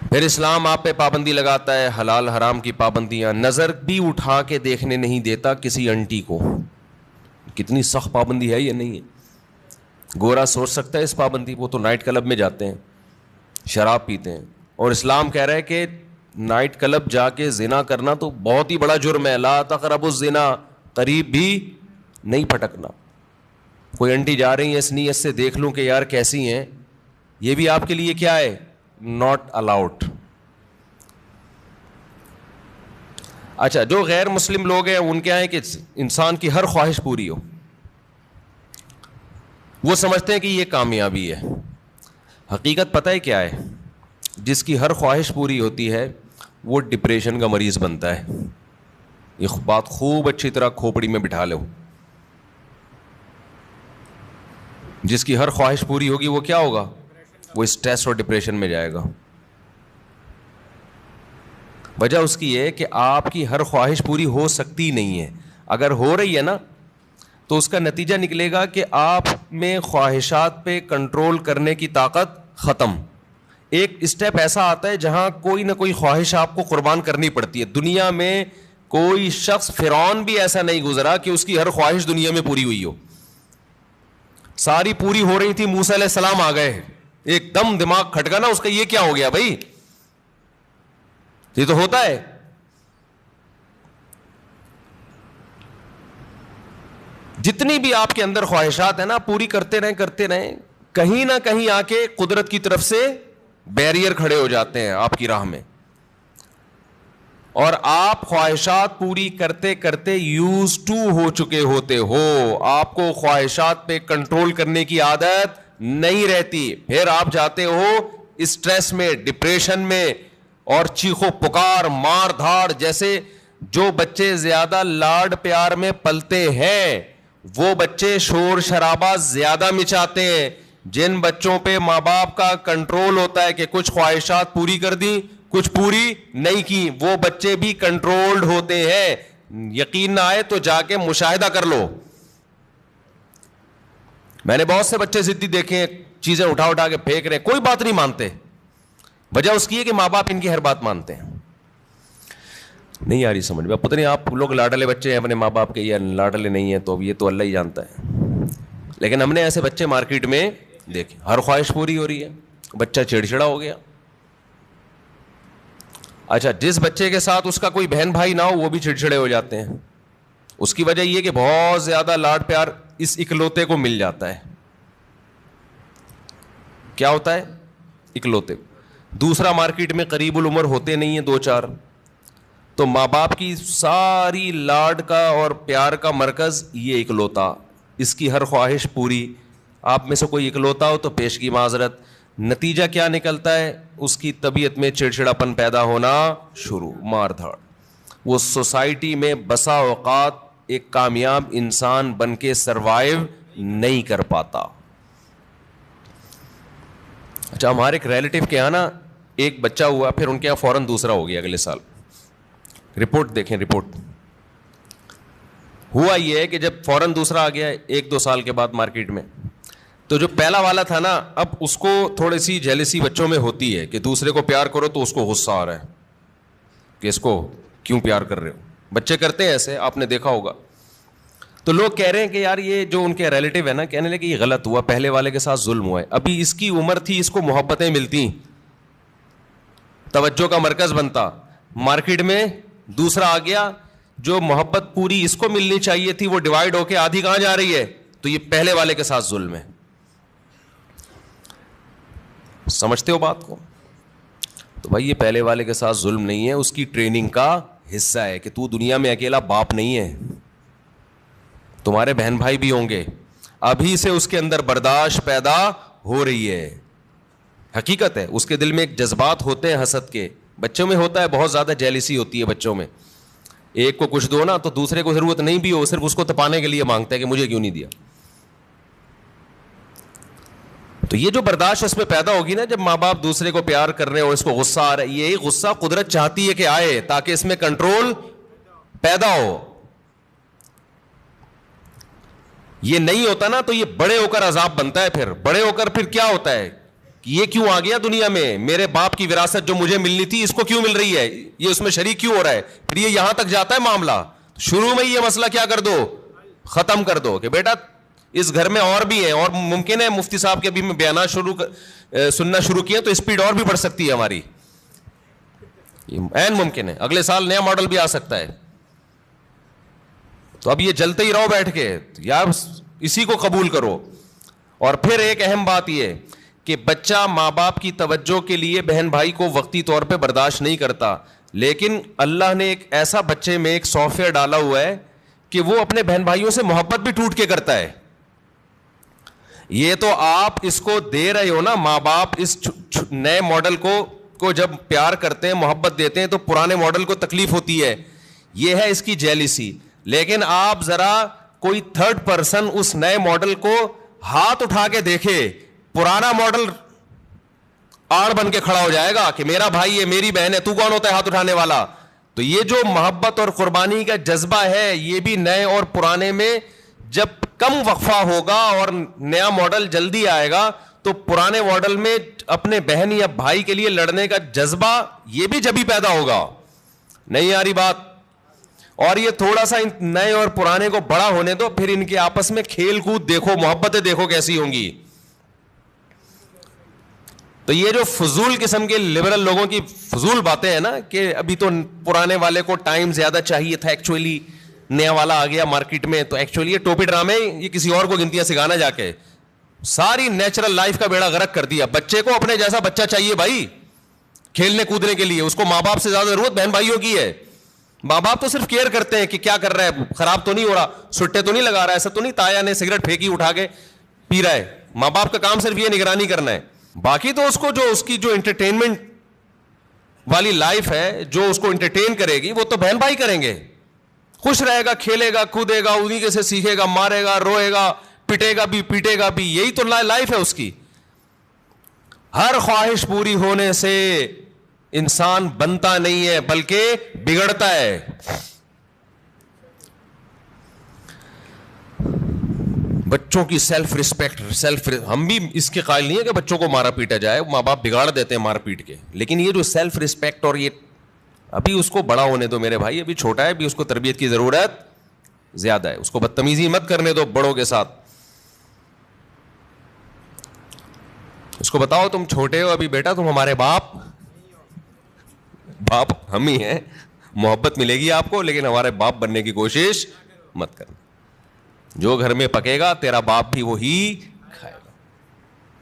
پھر اسلام آپ پہ پابندی لگاتا ہے حلال حرام کی پابندیاں. نظر بھی اٹھا کے دیکھنے نہیں دیتا کسی انٹی کو. کتنی سخت پابندی ہے یہ نہیں ہے. گورا سوچ سکتا ہے اس پابندی, وہ تو نائٹ کلب میں جاتے ہیں, شراب پیتے ہیں, اور اسلام کہہ رہا ہے کہ نائٹ کلب جا کے زنا کرنا تو بہت ہی بڑا جرم ہے. لا تقربوا الزنا, قریب بھی نہیں پھٹکنا. کوئی انٹی جا رہی ہیں اس نیت سے دیکھ لوں کہ یار کیسی ہیں, یہ بھی آپ کے لیے کیا ہے, ناٹ الاؤڈ. اچھا, جو غیر مسلم لوگ ہیں ان کیا ہے کہ انسان کی ہر خواہش پوری ہو. وہ سمجھتے ہیں کہ یہ کامیابی ہے. حقیقت پتہ ہے کیا ہے, جس کی ہر خواہش پوری ہوتی ہے وہ ڈپریشن کا مریض بنتا ہے. یہ بات خوب اچھی طرح کھوپڑی میں بٹھا لو. جس کی ہر خواہش پوری ہوگی وہ کیا ہوگا, وہ اسٹریس اور ڈپریشن میں جائے گا. وجہ اس کی ہے کہ آپ کی ہر خواہش پوری ہو سکتی نہیں ہے. اگر ہو رہی ہے نا تو اس کا نتیجہ نکلے گا کہ آپ میں خواہشات پہ کنٹرول کرنے کی طاقت ختم. ایک اسٹیپ ایسا آتا ہے جہاں کوئی نہ کوئی خواہش آپ کو قربان کرنی پڑتی ہے. دنیا میں کوئی شخص, فرعون بھی ایسا نہیں گزرا کہ اس کی ہر خواہش دنیا میں پوری ہوئی ہو. ساری پوری ہو رہی تھی, موسیٰ علیہ السلام آ گئے, ایک دم دماغ کھٹکا نا اس کا, یہ کیا ہو گیا بھائی, یہ تو ہوتا ہے. جتنی بھی آپ کے اندر خواہشات ہیں نا, پوری کرتے رہیں, کہیں نہ کہیں آ کے قدرت کی طرف سے بیریئر کھڑے ہو جاتے ہیں آپ کی راہ میں, اور آپ خواہشات پوری کرتے کرتے یوز ٹو ہو چکے ہوتے ہو. آپ کو خواہشات پہ کنٹرول کرنے کی عادت نہیں رہتی. پھر آپ جاتے ہو اسٹریس میں, ڈپریشن میں, اور چیخو پکار, مار دھاڑ. جیسے جو بچے زیادہ لاڈ پیار میں پلتے ہیں وہ بچے شور شرابہ زیادہ مچاتے ہیں. جن بچوں پہ ماں باپ کا کنٹرول ہوتا ہے کہ کچھ خواہشات پوری کر دی, کچھ پوری نہیں کی, وہ بچے بھی کنٹرولڈ ہوتے ہیں. یقین نہ آئے تو جا کے مشاہدہ کر لو. میں نے بہت سے بچے ضدی دیکھے ہیں, چیزیں اٹھا کے پھینک رہے, کوئی بات نہیں مانتے. وجہ اس کی ہے کہ ماں باپ ان کی ہر بات مانتے ہیں. نہیں آ رہی سمجھ میں, پتہ نہیں آپ لوگ لاڈلے بچے ہیں اپنے ماں باپ کے یا لاڈلے نہیں ہیں, تو یہ تو اللہ ہی جانتا ہے. لیکن ہم نے ایسے بچے مارکیٹ میں دیکھے, ہر خواہش پوری ہو رہی ہے, بچہ چڑچڑا ہو گیا. اچھا, جس بچے کے ساتھ اس کا کوئی بہن بھائی نہ ہو وہ بھی چڑچڑے ہو جاتے ہیں. اس کی وجہ یہ کہ بہت زیادہ لاڈ پیار اس اکلوتے کو مل جاتا ہے. کیا ہوتا ہے, اکلوتے. دوسرا مارکیٹ میں قریب العمر ہوتے نہیں ہیں, 2-4, تو ماں باپ کی ساری لاڈ کا اور پیار کا مرکز یہ اکلوتا. اس کی ہر خواہش پوری. آپ میں سے کوئی اکلوتا ہو تو پیش کی معذرت. نتیجہ کیا نکلتا ہے, اس کی طبیعت میں چڑچڑاپن پیدا ہونا شروع, مار دھاڑ. وہ سوسائٹی میں بسا اوقات ایک کامیاب انسان بن کے سروائیو نہیں کر پاتا. اچھا, ہمارے ایک ریلیٹیو کے یہاں نا ایک بچہ ہوا, پھر ان کے یہاں فوراً دوسرا ہو گیا اگلے سال. رپورٹ دیکھیں, رپورٹ. ہوا یہ ہے کہ جب فوراً دوسرا آ گیا 1-2 سال کے بعد مارکیٹ میں, تو جو پہلا والا تھا نا, اب اس کو تھوڑی سی جیلسی بچوں میں ہوتی ہے کہ دوسرے کو پیار کرو تو اس کو غصہ آ رہا ہے کہ اس کو کیوں پیار کر رہے ہو. بچے کرتے ہیں ایسے, آپ نے دیکھا ہوگا. تو لوگ کہہ رہے ہیں کہ یار یہ جو ان کے ریلیٹیو ہے نا, کہنے لگے کہ یہ غلط ہوا, پہلے والے کے ساتھ ظلم ہوا ہے. ابھی اس کی عمر تھی, اس کو محبتیں ملتی, توجہ کا مرکز بنتا. مارکیٹ میں دوسرا آ گیا, جو محبت پوری اس کو ملنی چاہیے تھی وہ ڈیوائڈ ہو کے آدھی کہاں جا رہی ہے, تو یہ پہلے والے کے ساتھ ظلم ہے. سمجھتے ہو بات کو؟ تو بھائی یہ پہلے والے کے ساتھ ظلم نہیں ہے, اس کی ٹریننگ کا حصہ ہے کہ تو دنیا میں اکیلا باپ نہیں ہے, تمہارے بہن بھائی بھی ہوں گے. ابھی سے اس کے اندر برداشت پیدا ہو رہی ہے, حقیقت ہے. اس کے دل میں ایک جذبات ہوتے ہیں حسد کے, بچوں میں ہوتا ہے, بہت زیادہ جیلسی ہوتی ہے بچوں میں. ایک کو کچھ دو نا تو دوسرے کو ضرورت نہیں بھی ہو, صرف اس کو تپانے کے لیے مانگتا ہے کہ مجھے کیوں نہیں دیا. تو یہ جو برداشت اس میں پیدا ہوگی نا, جب ماں باپ دوسرے کو پیار کر رہے ہیں اور اس کو غصہ آ رہا ہے, یہی غصہ قدرت چاہتی ہے کہ آئے تاکہ اس میں کنٹرول پیدا ہو. یہ نہیں ہوتا نا تو یہ بڑے ہو کر عذاب بنتا ہے. پھر بڑے ہو کر پھر کیا ہوتا ہے کہ یہ کیوں آ گیا دنیا میں, میرے باپ کی وراثت جو مجھے ملنی تھی اس کو کیوں مل رہی ہے, یہ اس میں شریک کیوں ہو رہا ہے. پھر یہ یہاں تک جاتا ہے معاملہ. شروع میں یہ مسئلہ کیا کر دو, ختم کر دو کہ بیٹا اس گھر میں اور بھی ہیں, اور ممکن ہے مفتی صاحب کے ابھی میں بیانات سننا شروع کیے تو اسپیڈ اور بھی بڑھ سکتی ہے ہماری, عین ممکن ہے. اگلے سال نیا ماڈل بھی آ سکتا ہے. تو اب یہ جلتے ہی رہو بیٹھ کے, یار اسی کو قبول کرو. اور پھر ایک اہم بات یہ کہ بچہ ماں باپ کی توجہ کے لیے بہن بھائی کو وقتی طور پہ برداشت نہیں کرتا, لیکن اللہ نے ایک ایسا بچے میں ایک سافٹ ویئر ڈالا ہوا ہے کہ وہ اپنے بہن بھائیوں سے محبت بھی ٹوٹ کے کرتا ہے. یہ تو آپ اس کو دے رہے ہو نا, ماں باپ اس نئے ماڈل کو جب پیار کرتے ہیں محبت دیتے ہیں تو پرانے ماڈل کو تکلیف ہوتی ہے, یہ ہے اس کی جیلسی. لیکن آپ ذرا کوئی تھرڈ پرسن اس نئے ماڈل کو ہاتھ اٹھا کے دیکھے, پرانا ماڈل آڑ بن کے کھڑا ہو جائے گا کہ میرا بھائی ہے میری بہن ہے, تو کون ہوتا ہے ہاتھ اٹھانے والا. تو یہ جو محبت اور قربانی کا جذبہ ہے یہ بھی نئے اور پرانے میں جب کم وقفہ ہوگا اور نیا ماڈل جلدی آئے گا تو پرانے ماڈل میں اپنے بہن یا بھائی کے لیے لڑنے کا جذبہ یہ بھی جبھی پیدا ہوگا. نہیں آ رہی بات؟ اور یہ تھوڑا سا نئے اور پرانے کو بڑا ہونے دو, پھر ان کے آپس میں کھیل کود دیکھو, محبتیں دیکھو کیسی ہوں گی. تو یہ جو فضول قسم کے لبرل لوگوں کی فضول باتیں ہیں نا کہ ابھی تو پرانے والے کو ٹائم زیادہ چاہیے تھا, ایکچولی نیا والا آ گیا مارکیٹ میں, تو ایکچولی یہ ٹوپی ڈرامے یہ کسی اور کو گنتیاں سکھانا جا کے ساری نیچرل لائف کا بیڑا غرق کر دیا. بچے کو اپنے جیسا بچہ چاہیے بھائی کھیلنے کودنے کے لیے, اس کو ماں باپ سے زیادہ ضرورت بہن بھائیوں کی ہے. ماں باپ تو صرف کیئر کرتے ہیں کہ کیا کر رہا ہے, خراب تو نہیں ہو رہا, سٹے تو نہیں لگا رہا ہے, ایسا تو نہیں تایا نے سگریٹ پھینکی اٹھا کے پی رہا ہے. ماں باپ کا کام صرف یہ نگرانی کرنا ہے. باقی تو اس کو جو اس کی جو انٹرٹینمنٹ والی لائف ہے جو اس کو انٹرٹین کرے گی وہ تو بہن بھائی کریں گے. خوش رہے گا, کھیلے گا, کودے گا, انہیں کے سے سیکھے گا, مارے گا, روئے گا, پٹے گا بھی, پیٹے گا بھی, یہی تو لائف ہے اس کی. ہر خواہش پوری ہونے سے انسان بنتا نہیں ہے بلکہ بگڑتا ہے. بچوں کی سیلف رسپیکٹ, ہم بھی اس کے قائل نہیں ہے کہ بچوں کو مارا پیٹا جائے, ماں باپ بگاڑ دیتے ہیں مار پیٹ کے, لیکن یہ جو سیلف رسپیکٹ اور یہ ابھی اس کو بڑا ہونے دو میرے بھائی, ابھی چھوٹا ہے, ابھی اس کو تربیت کی ضرورت زیادہ ہے. اس کو بدتمیزی مت کرنے دو بڑوں کے ساتھ. اس کو بتاؤ تم چھوٹے ہو ابھی بیٹا, تم ہمارے باپ ہم ہی ہیں, محبت ملے گی آپ کو, لیکن ہمارے باپ بننے کی کوشش مت کرنا. جو گھر میں پکے گا تیرا باپ بھی وہی کھائے گا.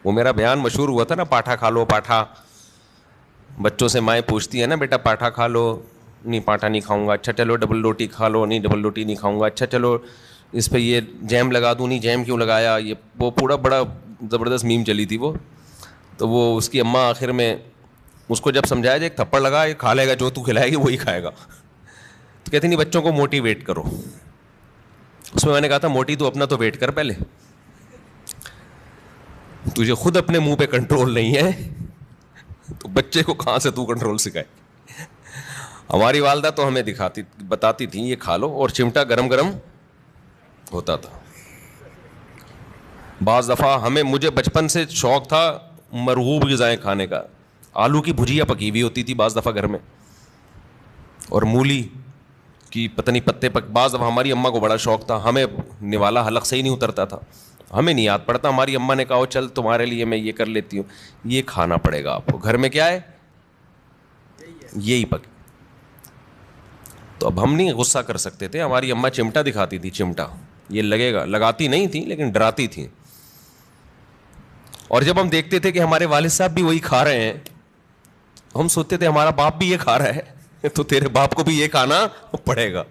وہ میرا بیان مشہور ہوا تھا نا, پاٹھا کھا لو پاٹھا. بچوں سے مائیں پوچھتی ہے نا, بیٹا پاٹھا کھا لو, نہیں پاٹھا نہیں کھاؤں گا. اچھا چلو ڈبل روٹی کھا لو, نہیں ڈبل روٹی نہیں کھاؤں گا. اچھا چلو اس پہ یہ جیم لگا دوں, نہیں جیم کیوں لگایا. یہ وہ پورا بڑا زبردست میم چلی تھی وہ. تو وہ اس کی اماں آخر میں اس کو جب سمجھایا جائے ایک تھپڑ لگا, یہ کھا لے گا, جو تو کھلائے گی وہی کھائے گا. تو کہتی نہیں بچوں کو موٹیویٹ کرو. اس میں نے کہا تھا موٹی تو اپنا تو ویٹ کر, پہلے تجھے خود اپنے منہ پہ کنٹرول نہیں ہے تو بچے کو کہاں سے تو کنٹرول سکھائے. ہماری والدہ تو ہمیں بتاتی تھی یہ کھا لو, اور چمٹا گرم گرم ہوتا تھا. بعض دفعہ مجھے بچپن سے شوق تھا مرغوب غذائیں کھانے کا. آلو کی بھجیا پکی ہوئی ہوتی تھی بعض دفعہ گھر میں, اور مولی کی پتہ نہیں پتے بعض دفعہ ہماری اماں کو بڑا شوق تھا. ہمیں نوالا حلق سے ہی نہیں اترتا تھا, ہمیں نہیں یاد پڑتا. ہماری اماں نے کہا چل تمہارے لیے میں یہ کر لیتی ہوں, یہ کھانا پڑے گا آپ کو. گھر میں کیا ہے, یہی پک. تو اب ہم نہیں غصہ کر سکتے تھے. ہماری اماں چمٹا دکھاتی تھی, چمٹا یہ لگے گا, لگاتی نہیں تھی لیکن ڈراتی تھی. اور جب ہم دیکھتے تھے کہ ہمارے والد صاحب بھی وہی کھا رہے ہیں, ہم سوچتے تھے ہمارا باپ بھی یہ کھا رہا ہے تو تیرے باپ کو بھی یہ کھانا پڑے گا.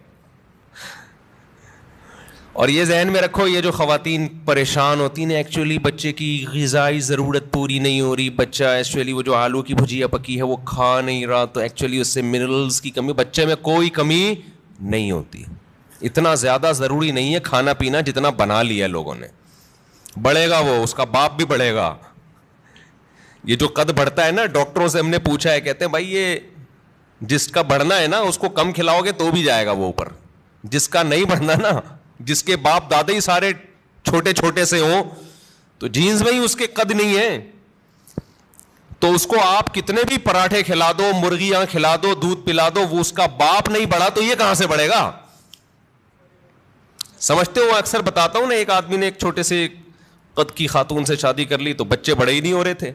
اور یہ ذہن میں رکھو, یہ جو خواتین پریشان ہوتی ہیں ایکچولی بچے کی غذائی ضرورت پوری نہیں ہو رہی, بچہ ایکچولی وہ جو آلو کی بھجیا پکی ہے وہ کھا نہیں رہا, تو ایکچولی اس سے منرلز کی کمی, بچے میں کوئی کمی نہیں ہوتی. اتنا زیادہ ضروری نہیں ہے کھانا پینا جتنا بنا لیا لوگوں نے. بڑھے گا وہ, اس کا باپ بھی بڑھے گا. یہ جو قد بڑھتا ہے نا, ڈاکٹروں سے ہم نے پوچھا ہے, کہتے ہیں بھائی یہ جس کا بڑھنا ہے نا اس کو کم کھلاؤ گے تو بھی جائے گا وہ اوپر, جس کا نہیں بڑھنا نا, جس کے باپ دادا ہی سارے چھوٹے چھوٹے سے ہوں تو جینز میں ہی اس کے قد نہیں ہے, تو اس کو آپ کتنے بھی پراٹھے کھلا دو, مرغیاں کھلا دو, دودھ پلا دو, وہ اس کا باپ نہیں بڑھا تو یہ کہاں سے بڑھے گا. سمجھتے ہو, اکثر بتاتا ہوں نا, ایک آدمی نے ایک چھوٹے سے قد کی خاتون سے شادی کر لی تو بچے بڑے ہی نہیں ہو رہے تھے,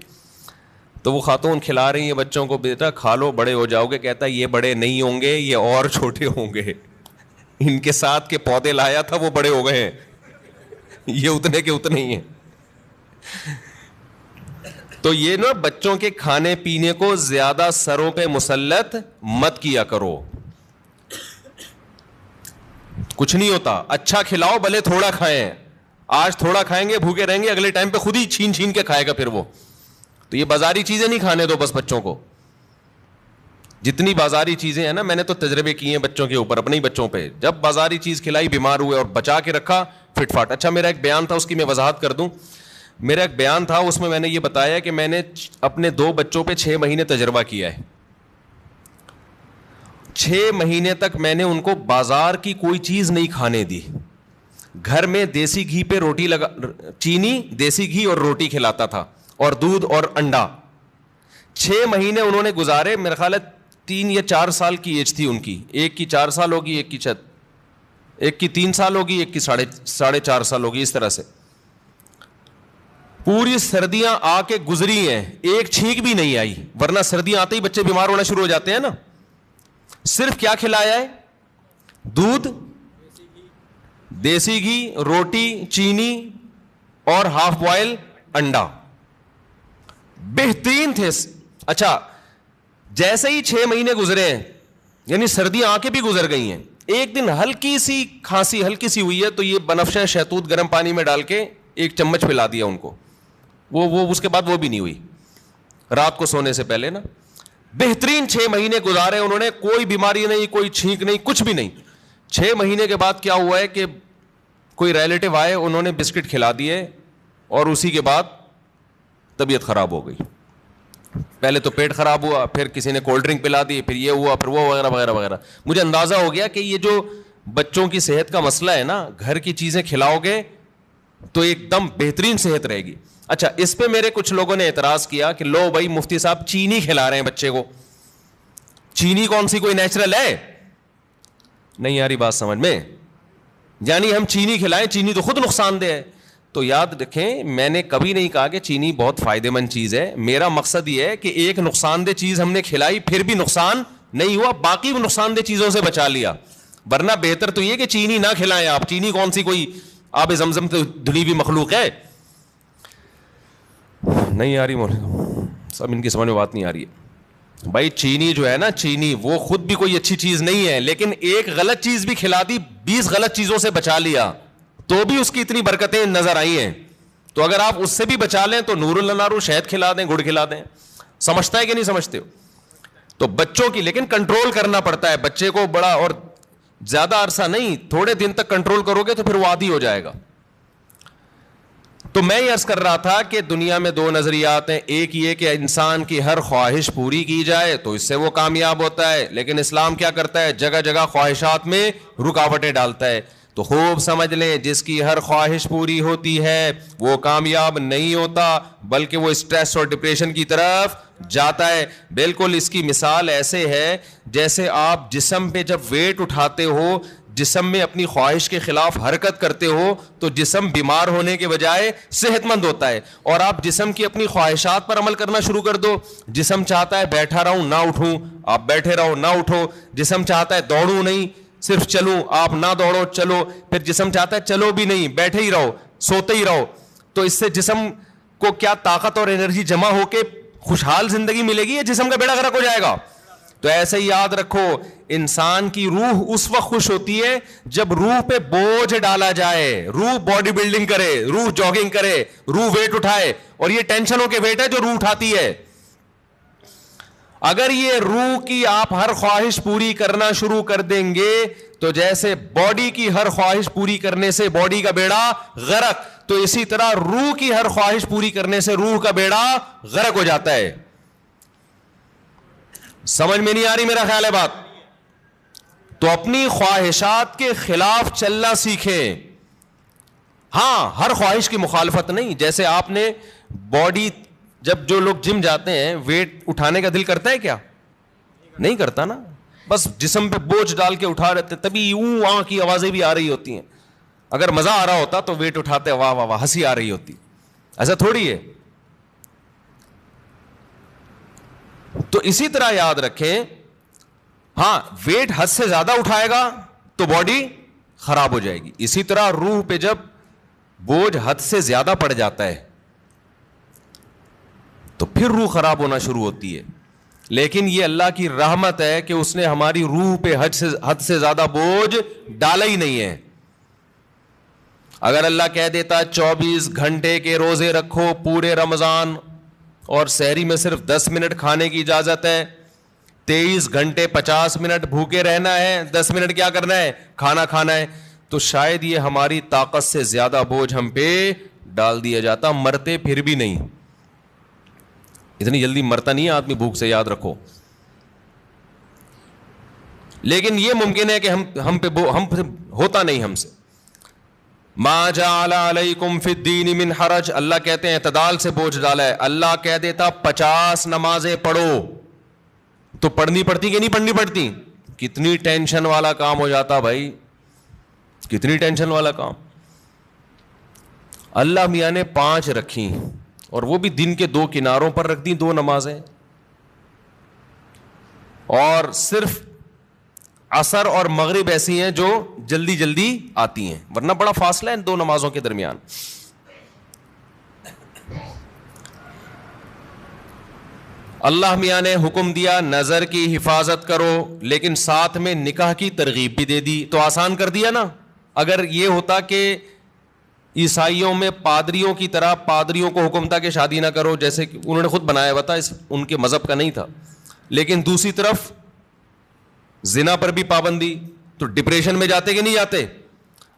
تو وہ خاتون کھلا رہی ہیں بچوں کو, بیٹا کھا لو بڑے ہو جاؤ گے. کہتا ہے یہ بڑے نہیں ہوں گے, یہ اور چھوٹے ہوں گے, ان کے ساتھ کے پودے لایا تھا وہ بڑے ہو گئے ہیں, یہ اتنے کے اتنے ہی ہیں. تو یہ نا بچوں کے کھانے پینے کو زیادہ سروں پہ مسلط مت کیا کرو, کچھ نہیں ہوتا. اچھا کھلاؤ, بھلے تھوڑا کھائیں, آج تھوڑا کھائیں گے بھوکے رہیں گے, اگلے ٹائم پہ خود ہی چھین چھین کے کھائے گا پھر وہ. تو یہ بازاری چیزیں نہیں کھانے دو بس بچوں کو. جتنی بازاری چیزیں ہیں نا, میں نے تو تجربے کیے ہیں بچوں کے اوپر, اپنے ہی بچوں پہ, جب بازاری چیز کھلائی بیمار ہوئے اور بچا کے رکھا فٹ فاٹ. اچھا میرا ایک بیان تھا, اس کی میں وضاحت کر دوں. میرا ایک بیان تھا, اس میں نے یہ بتایا کہ میں نے اپنے 2 بچوں پہ 6 مہینے تجربہ کیا ہے. 6 مہینے تک میں نے ان کو بازار کی کوئی چیز نہیں کھانے دی. گھر میں دیسی گھی پہ روٹی لگا, چینی, دیسی گھی اور روٹی کھلاتا تھا, اور دودھ اور انڈا. 6 مہینے انہوں نے گزارے. میرا خیال ہے 3 یا 4 سال کی ایج تھی ان کی, ایک کی 4 سال ہوگی, ایک کی 3 سال ہوگی, ایک کی 4.5 سال ہوگی, اس طرح سے. پوری سردیاں آ کے گزری ہیں, ایک چھینک بھی نہیں آئی, ورنہ سردیاں آتے ہی بچے بیمار ہونا شروع ہو جاتے ہیں نا. صرف کیا کھلایا ہے, دودھ, دیسی گھی, روٹی, چینی اور ہاف بوائل انڈا. بہترین تھے. اچھا جیسے ہی 6 مہینے گزرے ہیں, یعنی سردیاں آ کے بھی گزر گئی ہیں, ایک دن ہلکی سی کھانسی ہلکی سی ہوئی ہے تو یہ بنفشہ شہتوت گرم پانی میں ڈال کے 1 چمچ پلا دیا ان کو, وہ اس کے بعد وہ بھی نہیں ہوئی رات کو سونے سے پہلے نا. بہترین 6 مہینے گزارے انہوں نے, کوئی بیماری نہیں, کوئی چھینک نہیں, کچھ بھی نہیں. 6 مہینے کے بعد کیا ہوا ہے کہ کوئی ریلیٹو آئے, انہوں نے بسکٹ کھلا دیے اور اسی کے بعد طبیعت خراب ہو گئی. پہلے تو پیٹ خراب ہوا, پھر کسی نے کولڈ ڈرنک پلا دی, پھر یہ ہوا, پھر وہ وغیرہ وغیرہ وغیرہ. مجھے اندازہ ہو گیا کہ یہ جو بچوں کی صحت کا مسئلہ ہے نا, گھر کی چیزیں کھلاؤ گے تو ایک دم بہترین صحت رہے گی. اچھا اس پہ میرے کچھ لوگوں نے اعتراض کیا کہ لو بھائی مفتی صاحب چینی کھلا رہے ہیں بچے کو, چینی کون سی کوئی نیچرل ہے؟ نہیں آ رہی بات سمجھ میں؟ یعنی ہم چینی کھلائیں, چینی تو خود نقصان دہ ہے. تو یاد رکھیں, میں نے کبھی نہیں کہا کہ چینی بہت فائدہ مند چیز ہے. میرا مقصد یہ ہے کہ ایک نقصان دہ چیز ہم نے کھلائی پھر بھی نقصان نہیں ہوا, باقی بھی نقصان دہ چیزوں سے بچا لیا. ورنہ بہتر تو یہ کہ چینی نہ کھلائیں آپ. چینی کون سی کوئی آب زمزم تو دھلی ہوئی مخلوق ہے؟ نہیں آ رہی مولانا سب, ان کی سمجھ میں بات نہیں آ رہی ہے. بھائی چینی جو ہے نا, چینی وہ خود بھی کوئی اچھی چیز نہیں ہے, لیکن ایک غلط چیز بھی کھلا دی, 20 غلط چیزوں سے بچا لیا, تو بھی اس کی اتنی برکتیں نظر آئی ہیں. تو اگر آپ اس سے بھی بچا لیں تو نور النارو, شہد کھلا دیں, گڑ کھلا دیں. سمجھتا ہے کہ نہیں سمجھتے ہو؟ تو بچوں کی لیکن کنٹرول کرنا پڑتا ہے. بچے کو بڑا اور زیادہ عرصہ نہیں, تھوڑے دن تک کنٹرول کرو گے تو پھر وہ عادی ہو جائے گا. تو میں یہ عرض کر رہا تھا کہ دنیا میں 2 نظریات ہیں. ایک یہ کہ انسان کی ہر خواہش پوری کی جائے تو اس سے وہ کامیاب ہوتا ہے, لیکن اسلام کیا کرتا ہے, جگہ جگہ خواہشات میں رکاوٹیں ڈالتا ہے. تو خوب سمجھ لیں, جس کی ہر خواہش پوری ہوتی ہے وہ کامیاب نہیں ہوتا, بلکہ وہ اسٹریس اور ڈپریشن کی طرف جاتا ہے. بالکل اس کی مثال ایسے ہے جیسے آپ جسم پہ جب ویٹ اٹھاتے ہو, جسم میں اپنی خواہش کے خلاف حرکت کرتے ہو تو جسم بیمار ہونے کے بجائے صحت مند ہوتا ہے. اور آپ جسم کی اپنی خواہشات پر عمل کرنا شروع کر دو, جسم چاہتا ہے بیٹھا رہوں نہ اٹھوں, آپ بیٹھے رہو نہ اٹھو. جسم چاہتا ہے دوڑوں نہیں, صرف چلوں, آپ نہ دوڑو چلو. پھر جسم چاہتا ہے چلو بھی نہیں, بیٹھے ہی رہو, سوتے ہی رہو. تو اس سے جسم کو کیا طاقت اور انرجی جمع ہو کے خوشحال زندگی ملے گی یا جسم کا بیڑا غرق ہو جائے گا؟ تو ایسے ہی یاد رکھو، انسان کی روح اس وقت خوش ہوتی ہے جب روح پہ بوجھ ڈالا جائے، روح باڈی بلڈنگ کرے، روح جاگنگ کرے، روح ویٹ اٹھائے، اور یہ ٹینشنوں کے ویٹ ہے جو روح اٹھاتی ہے۔ اگر یہ روح کی آپ ہر خواہش پوری کرنا شروع کر دیں گے تو جیسے باڈی کی ہر خواہش پوری کرنے سے باڈی کا بیڑا غرق، تو اسی طرح روح کی ہر خواہش پوری کرنے سے روح کا بیڑا غرق ہو جاتا ہے۔ سمجھ میں نہیں آ رہی میرا خیال ہے بات؟ تو اپنی خواہشات کے خلاف چلنا سیکھیں۔ ہاں، ہر خواہش کی مخالفت نہیں۔ جیسے آپ نے باڈی، جب جو لوگ جم جاتے ہیں ویٹ اٹھانے کا دل کرتا ہے کیا؟ نہیں کرتا نا، بس جسم پہ بوجھ ڈال کے اٹھا رہتے، تبھی وہاں کی آوازیں بھی آ رہی ہوتی ہیں۔ اگر مزہ آ رہا ہوتا تو ویٹ اٹھاتے واہ واہ واہ ہنسی آ رہی ہوتی، ایسا تھوڑی ہے۔ تو اسی طرح یاد رکھیں، ہاں ویٹ حد سے زیادہ اٹھائے گا تو باڈی خراب ہو جائے گی، اسی طرح روح پہ جب بوجھ حد سے زیادہ پڑ جاتا ہے تو پھر روح خراب ہونا شروع ہوتی ہے۔ لیکن یہ اللہ کی رحمت ہے کہ اس نے ہماری روح پہ حد سے زیادہ بوجھ ڈالا ہی نہیں ہے۔ اگر اللہ کہہ دیتا 24 گھنٹے کے روزے رکھو پورے رمضان اور سحری میں صرف 10 منٹ کھانے کی اجازت ہے، 23 گھنٹے 50 منٹ بھوکے رہنا ہے، 10 منٹ کیا کرنا ہے؟ کھانا کھانا ہے، تو شاید یہ ہماری طاقت سے زیادہ بوجھ ہم پہ ڈال دیا جاتا، مرتے پھر بھی نہیں۔ اتنی جلدی مرتا نہیں ہے آدمی بھوک سے، یاد رکھو۔ لیکن یہ ممکن ہے کہ ہم پہ ہوتا نہیں ہم سے۔ ما جعل علیکم فی الدین من حرج، اللہ کہتے ہیں اعتدال سے بوجھ ڈالا ہے۔ اللہ کہہ دیتا 50 نمازیں پڑھو تو پڑھنی پڑتی کہ نہیں پڑھنی پڑتی؟ کتنی ٹینشن والا کام ہو جاتا بھائی، کتنی ٹینشن والا کام۔ اللہ میاں نے 5 رکھی اور وہ بھی دن کے 2 کناروں پر رکھ دی 2 نمازیں، اور صرف عصر اور مغرب ایسی ہیں جو جلدی جلدی آتی ہیں، ورنہ بڑا فاصلہ ہے ان 2 نمازوں کے درمیان۔ اللہ میاں نے حکم دیا نظر کی حفاظت کرو، لیکن ساتھ میں نکاح کی ترغیب بھی دے دی، تو آسان کر دیا نا۔ اگر یہ ہوتا کہ عیسائیوں میں پادریوں کی طرح پادریوں کو حکم تھا کہ شادی نہ کرو، جیسے کہ انہوں نے خود بنایا ہوا تھا، ان کے مذہب کا نہیں تھا، لیکن دوسری طرف زنا پر بھی پابندی، تو ڈپریشن میں جاتے کہ نہیں جاتے؟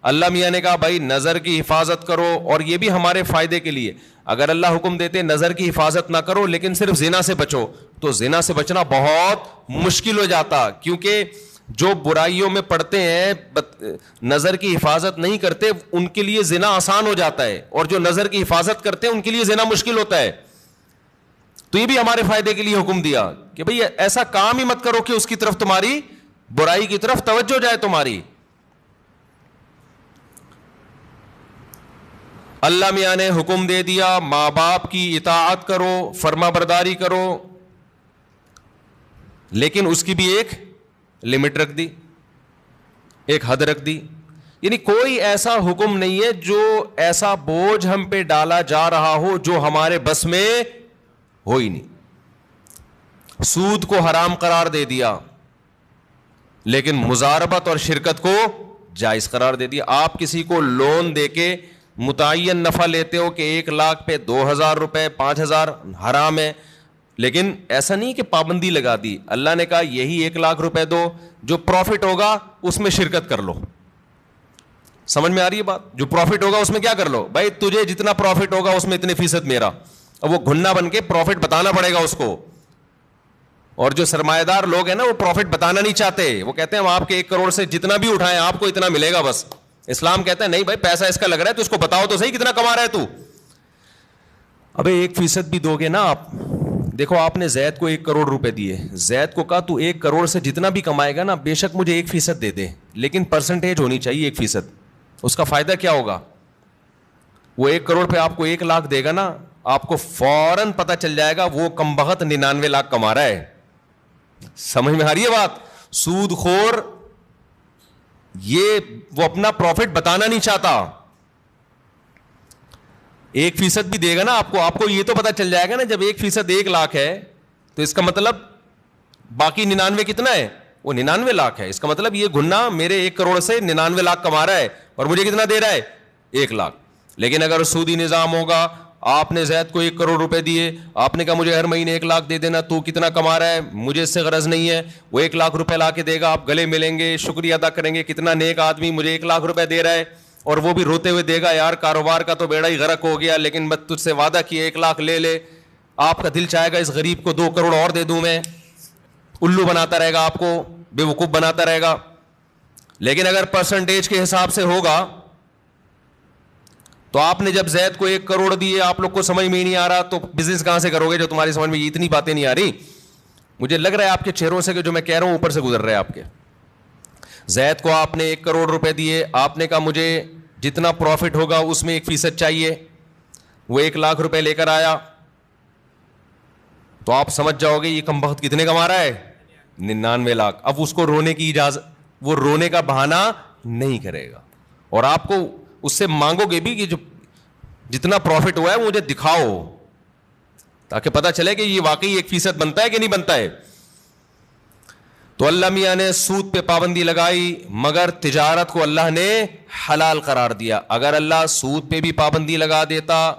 اللہ میاں نے کہا بھائی نظر کی حفاظت کرو، اور یہ بھی ہمارے فائدے کے لیے۔ اگر اللہ حکم دیتے نظر کی حفاظت نہ کرو لیکن صرف زنا سے بچو، تو زنا سے بچنا بہت مشکل ہو جاتا، کیونکہ جو برائیوں میں پڑتے ہیں نظر کی حفاظت نہیں کرتے ان کے لیے زنا آسان ہو جاتا ہے، اور جو نظر کی حفاظت کرتے ہیں ان کے لیے زنا مشکل ہوتا ہے۔ تو یہ بھی ہمارے فائدے کے لیے حکم دیا کہ بھئی ایسا کام ہی مت کرو کہ اس کی طرف تمہاری برائی کی طرف توجہ جائے تمہاری۔ اللہ میاں نے حکم دے دیا ماں باپ کی اطاعت کرو، فرما برداری کرو، لیکن اس کی بھی ایک لمٹ رکھ دی، ایک حد رکھ دی۔ یعنی کوئی ایسا حکم نہیں ہے جو ایسا بوجھ ہم پہ ڈالا جا رہا ہو جو ہمارے بس میں ہو ہی نہیں۔ سود کو حرام قرار دے دیا لیکن مزاربت اور شرکت کو جائز قرار دے دیا۔ آپ کسی کو لون دے کے متعین نفع لیتے ہو کہ 1 لاکھ پہ 2,000 روپے 5,000 حرام ہے، لیکن ایسا نہیں کہ پابندی لگا دی۔ اللہ نے کہا یہی 1 لاکھ روپے دو، جو پروفٹ ہوگا اس میں شرکت کر لو۔ سمجھ میں آ رہی ہے بات؟ جو پروفٹ ہوگا اس میں کیا کر لو بھائی، تجھے جتنا پروفٹ ہوگا اس میں اتنے فیصد میرا۔ اب وہ گھننا بن کے پروفٹ بتانا پڑے گا اس کو، اور جو سرمایہ دار لوگ ہیں نا وہ پروفٹ بتانا نہیں چاہتے، وہ کہتے ہیں ہم آپ کے 1 کروڑ سے جتنا بھی اٹھائیں آپ کو اتنا ملے گا بس۔ اسلام کہتا ہے نہیں بھائی، پیسہ اس کا لگ رہا ہے تو اس کو بتاؤ تو صحیح کتنا کما رہا ہے تو۔ ابے 1% بھی دو گے نا آپ، دیکھو آپ نے زید کو 1 کروڑ روپے دیے، زید کو کہا تو 1 کروڑ سے جتنا بھی کمائے گا نا بے شک مجھے 1% دے دے، لیکن پرسنٹیج ہونی چاہیے 1%۔ اس کا فائدہ کیا ہوگا؟ وہ 1 کروڑ پہ آپ کو 1 لاکھ دے گا نا، آپ کو فوراً پتہ چل جائے گا وہ کم بخت 99 لاکھ کما رہا ہے۔ سمجھ میں آ رہی ہے بات؟ سود خور یہ وہ اپنا پروفٹ بتانا نہیں چاہتا۔ 1% بھی دے گا نا آپ کو یہ تو پتا چل جائے گا نا, جب 1% 1 لاکھ ہے تو اس کا مطلب باقی 99 کتنا ہے, وہ 99 لاکھ ہے. اس کا مطلب یہ گنا میرے 1 کروڑ سے 99 لاکھ کما رہا ہے اور مجھے کتنا دے رہا ہے, 1 لاکھ. لیکن اگر سودی نظام ہوگا, آپ نے زید کو 1 کروڑ روپے دیے, آپ نے کہا مجھے ہر مہینے 1 لاکھ دے دینا, تو کتنا کما رہا ہے, مجھے اس سے غرض نہیں ہے. وہ 1 لاکھ روپے لا کے دے گا, آپ گلے ملیں گے, شکریہ ادا کریں گے, کتنا نیک آدمی مجھے 1 لاکھ روپے دے رہا ہے, اور وہ بھی روتے ہوئے دے گا, یار کاروبار کا تو بیڑا ہی غرق ہو گیا, لیکن میں تجھ سے وعدہ کیا 1 لاکھ لے لے. آپ کا دل چاہے گا اس غریب کو 2 کروڑ اور دے دوں میں, الو بناتا رہے گا, آپ کو بے وقوف بناتا رہے گا. لیکن اگر پرسنٹیج کے حساب سے ہوگا تو آپ نے جب زید کو 1 کروڑ دیے, آپ لوگ کو سمجھ میں ہی نہیں آ رہا, تو بزنس کہاں سے کرو گے جو تمہاری سمجھ میں اتنی باتیں نہیں آ رہی. مجھے لگ رہا ہے آپ کے چہروں سے کہ جو میں کہہ رہا ہوں اوپر سے گزر رہا ہے آپ کے. زید کو آپ نے 1 کروڑ روپے دیے, آپ نے کہا مجھے جتنا پروفٹ ہوگا اس میں 1% چاہیے. وہ 1 لاکھ روپے لے کر آیا, تو آپ سمجھ جاؤ گے یہ کم بخت کتنے کما رہا ہے, 99 لاکھ. اب اس کو رونے کی اجازت, وہ رونے کا بہانہ نہیں کرے گا, اور آپ کو اس سے مانگو گے بھی کہ جو جتنا پروفٹ ہوا ہے مجھے دکھاؤ, تاکہ پتا چلے کہ یہ واقعی 1% بنتا ہے کہ نہیں بنتا ہے. تو اللہ میاں نے سود پہ پابندی لگائی, مگر تجارت کو اللہ نے حلال قرار دیا. اگر اللہ سود پہ بھی پابندی لگا دیتا,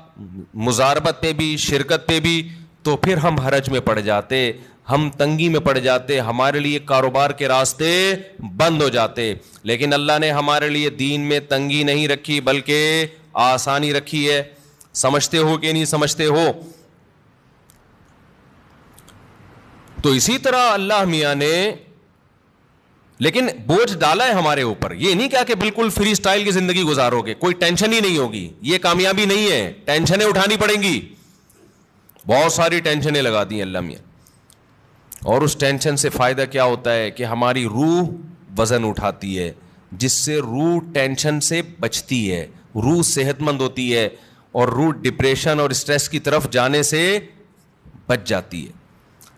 مزاربت پہ بھی, شرکت پہ بھی, تو پھر ہم حرج میں پڑ جاتے, ہم تنگی میں پڑ جاتے, ہمارے لیے کاروبار کے راستے بند ہو جاتے. لیکن اللہ نے ہمارے لیے دین میں تنگی نہیں رکھی بلکہ آسانی رکھی ہے. سمجھتے ہو کہ نہیں سمجھتے ہو؟ تو اسی طرح اللہ میاں نے لیکن بوجھ ڈالا ہے ہمارے اوپر. یہ نہیں کہا کہ بالکل فری سٹائل کی زندگی گزارو گے, کوئی ٹینشن ہی نہیں ہوگی. یہ کامیابی نہیں ہے, ٹینشنیں اٹھانی پڑیں گی. بہت ساری ٹینشنیں لگا دی اللہ میاں, اور اس ٹینشن سے فائدہ کیا ہوتا ہے کہ ہماری روح وزن اٹھاتی ہے, جس سے روح ٹینشن سے بچتی ہے, روح صحت مند ہوتی ہے, اور روح ڈپریشن اور اسٹریس کی طرف جانے سے بچ جاتی ہے.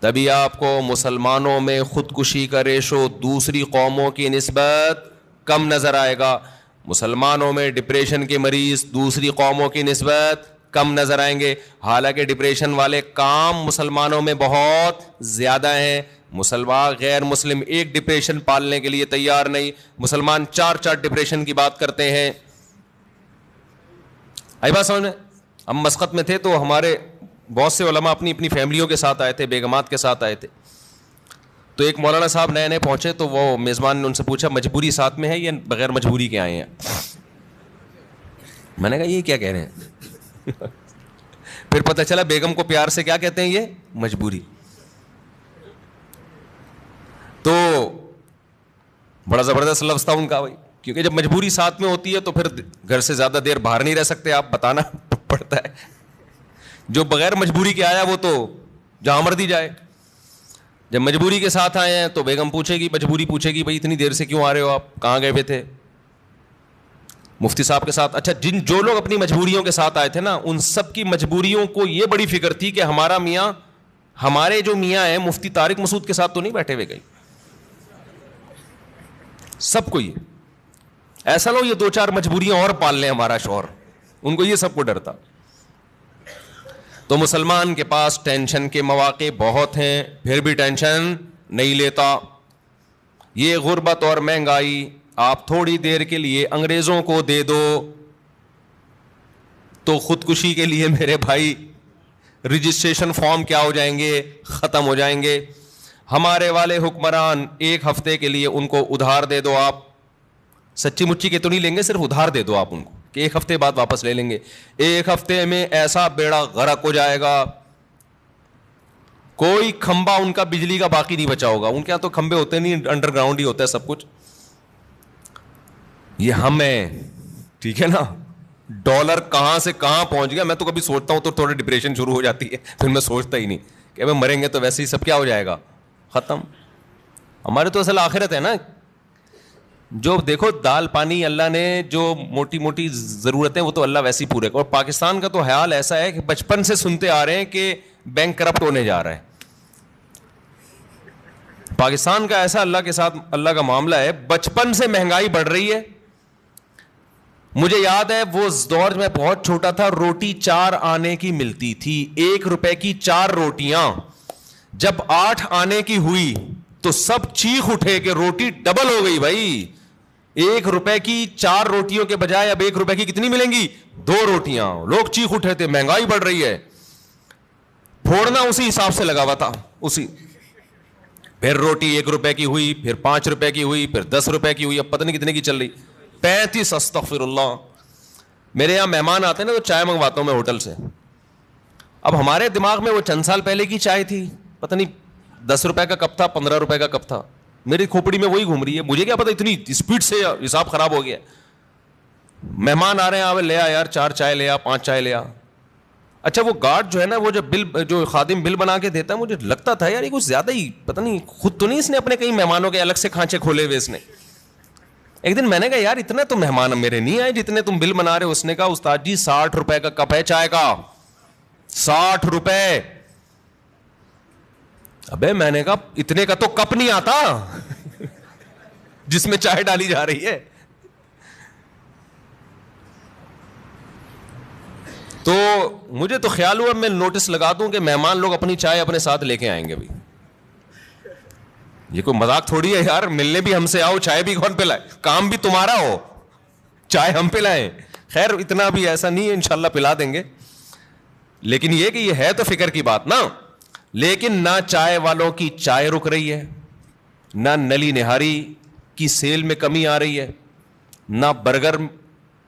تبھی آپ کو مسلمانوں میں خودکشی کا ریشو دوسری قوموں کی نسبت کم نظر آئے گا. مسلمانوں میں ڈپریشن کے مریض دوسری قوموں کی نسبت کم نظر آئیں گے, حالانکہ ڈپریشن والے کام مسلمانوں میں بہت زیادہ ہیں. مسلمان غیر مسلم ایک ڈپریشن پالنے کے لیے تیار نہیں, مسلمان 4 ڈپریشن کی بات کرتے ہیں. آئی بات سمجھ میں؟ ہم مسقط میں تھے تو ہمارے بہت سے علماء اپنی اپنی فیملیوں کے ساتھ آئے تھے, بیگمات کے ساتھ آئے تھے. تو ایک مولانا صاحب نئے نئے پہنچے, تو وہ میزبان نے ان سے پوچھا مجبوری ساتھ میں ہے یا بغیر مجبوری کے آئے ہیں؟ میں نے کہا یہ کیا کہہ رہے ہیں؟ پھر پتہ چلا بیگم کو پیار سے کیا کہتے ہیں, یہ مجبوری. تو بڑا زبردست لفظ تھا ان کا بھائی, کیونکہ جب مجبوری ساتھ میں ہوتی ہے تو پھر گھر سے زیادہ دیر باہر نہیں رہ سکتے, آپ بتانا پڑتا ہے. جو بغیر مجبوری کے آیا وہ تو جہاں مرضی جائے. جب مجبوری کے ساتھ آئے ہیں تو بیگم پوچھے گی, مجبوری پوچھے گی بھائی اتنی دیر سے کیوں آ رہے ہو, آپ کہاں گئے ہوئے تھے مفتی صاحب کے ساتھ. اچھا, جو لوگ اپنی مجبوریوں کے ساتھ آئے تھے نا, ان سب کی مجبوریوں کو یہ بڑی فکر تھی کہ ہمارا میاں, ہمارے جو میاں ہیں مفتی طارق مسعود کے ساتھ تو نہیں بیٹھے ہوئے. گئی سب کو یہ ایسا لو یہ 2-4 مجبوریاں اور پال لیں ہمارا شوہر, ان کو یہ سب کو ڈر تھا. تو مسلمان کے پاس ٹینشن کے مواقع بہت ہیں, پھر بھی ٹینشن نہیں لیتا. یہ غربت اور مہنگائی آپ تھوڑی دیر کے لیے انگریزوں کو دے دو تو خودکشی کے لیے میرے بھائی رجسٹریشن فارم کیا ہو جائیں گے, ختم ہو جائیں گے. ہمارے والے حکمران 1 ہفتے کے لیے ان کو ادھار دے دو, آپ سچی مچی کے تو نہیں لیں گے, صرف ادھار دے دو آپ ان کو کہ 1 ہفتے بعد واپس لے لیں گے. 1 ہفتے میں ایسا بیڑا غرق ہو جائے گا, کوئی کھمبا ان کا بجلی کا باقی نہیں بچا ہوگا. ان کے یہاں تو کھمبے ہوتے نہیں, انڈر گراؤنڈ ہی ہوتا ہے سب کچھ. یہ ہم ہیں, ٹھیک ہے نا. ڈالر کہاں سے کہاں پہنچ گیا, میں تو کبھی سوچتا ہوں تو تھوڑی ڈپریشن شروع ہو جاتی ہے, پھر میں سوچتا ہی نہیں کہ میں مریں گے تو ویسے ہی سب کیا ہو جائے گا, ختم. ہمارے تو اصل آخرت ہے نا. جو دیکھو دال پانی اللہ نے جو موٹی موٹی ضرورتیں وہ تو اللہ ویسے ہی پورے. اور پاکستان کا تو حال ایسا ہے کہ بچپن سے سنتے آ رہے ہیں کہ بینک کرپٹ ہونے جا رہا ہے. پاکستان کا ایسا اللہ کے ساتھ اللہ کا معاملہ ہے, بچپن سے مہنگائی بڑھ رہی ہے, مجھے یاد ہے وہ دور میں بہت چھوٹا تھا, روٹی 4 آنے کی ملتی تھی, 1 روپے کی 4 روٹیاں. جب 8 آنے کی ہوئی تو سب چیخ اٹھے کہ روٹی ڈبل ہو گئی بھائی. 1 روپے کی 4 روٹیوں کے بجائے اب 1 روپے کی کتنی ملیں گی؟ 2 روٹیاں. لوگ چیخ اٹھے تھے, مہنگائی بڑھ رہی ہے. پھوڑنا اسی حساب سے لگا ہوا تھا, اسی. پھر روٹی 1 روپے کی ہوئی, پھر 5 روپے کی ہوئی, پھر 10 روپے کی ہوئی, اب پتہ نہیں کتنے کی چل رہی, 35. استغفر اللہ. میرے یہاں مہمان آتے ہیں نا تو چائے منگواتا ہوں میں ہوٹل سے. اب ہمارے دماغ میں وہ چند سال پہلے کی چائے تھی, پتہ نہیں 10 روپے کا کپ تھا, 15 روپے کا کپ تھا. میری کھوپڑی میں وہی گھوم رہی ہے, مجھے کیا پتا اتنی اسپیڈ سے حساب خراب ہو گیا. مہمان آ رہے ہیں, آوے لے آ یار 4 چائے لے آ, 5 چائے لے آ. اچھا وہ گارڈ جو ہے نا, وہ جو خادم بل بنا کے دیتا ہے, مجھے لگتا تھا یار یہ کچھ زیادہ ہی, پتہ نہیں خود تو نہیں اس نے اپنے کئی مہمانوں کے الگ سے کھانچے کھولے ہوئے اس نے. ایک دن میں نے کہا یار اتنے تو مہمان میرے نہیں آئے جتنے تم بل بنا رہے ہو. اس نے کہا استاد جی 60 روپے کا کپ ہے چائے کا, 60 روپے. ابے میں نے کہا اتنے کا تو کپ نہیں آتا جس میں چائے ڈالی جا رہی ہے. تو مجھے تو خیال ہوا میں نوٹس لگا دوں کہ مہمان لوگ اپنی چائے اپنے ساتھ لے کے آئیں گے. بھی یہ کوئی مذاق تھوڑی ہے یار, ملنے بھی ہم سے آؤ, چائے بھی کون پلائے, کام بھی تمہارا ہو, چائے ہم پلائیں. خیر اتنا بھی ایسا نہیں ہے, انشاءاللہ پلا دیں گے. لیکن یہ کہ یہ ہے تو فکر کی بات نا. لیکن نہ چائے والوں کی چائے رک رہی ہے, نہ نلی نہاری کی سیل میں کمی آ رہی ہے, نہ برگر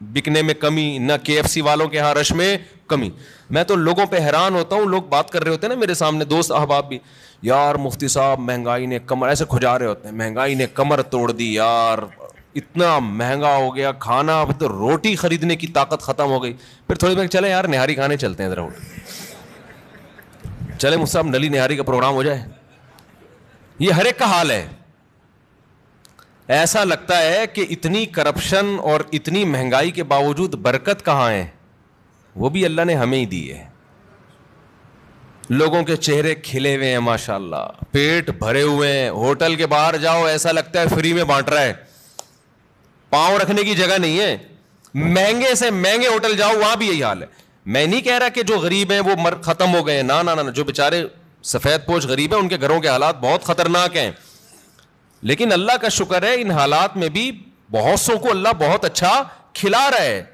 بکنے میں کمی, نہ KFC والوں کے ہاں رش میں کمی. میں تو لوگوں پہ حیران ہوتا ہوں, لوگ بات کر رہے ہوتے ہیں نا میرے سامنے, دوست احباب بھی, یار مفتی صاحب مہنگائی نے کمر, ایسے کھجا رہے ہوتے ہیں, مہنگائی نے کمر توڑ دی یار, اتنا مہنگا ہو گیا کھانا, اب تو روٹی خریدنے کی طاقت ختم ہو گئی. پھر تھوڑی دیر چلے یار نہاری کھانے چلتے ہیں ذرا, چلے مجھ صاحب نلی نہاری کا پروگرام ہو جائے. یہ ہر ایک کا حال ہے. ایسا لگتا ہے کہ اتنی کرپشن اور اتنی مہنگائی کے باوجود برکت کہاں ہے؟ وہ بھی اللہ نے ہمیں ہی دی ہے. لوگوں کے چہرے کھلے ہوئے ہیں ماشاءاللہ, پیٹ بھرے ہوئے ہیں. ہوٹل کے باہر جاؤ ایسا لگتا ہے فری میں بانٹ رہا ہے, پاؤں رکھنے کی جگہ نہیں ہے. مہنگے سے مہنگے ہوٹل جاؤ وہاں بھی یہی حال ہے. میں نہیں کہہ رہا کہ جو غریب ہیں وہ ختم ہو گئے, نہ, جو بیچارے سفید پوش غریب ہیں ان کے گھروں کے حالات بہت خطرناک ہیں. لیکن اللہ کا شکر ہے ان حالات میں بھی بہت سو کو اللہ بہت اچھا کھلا رہا ہے.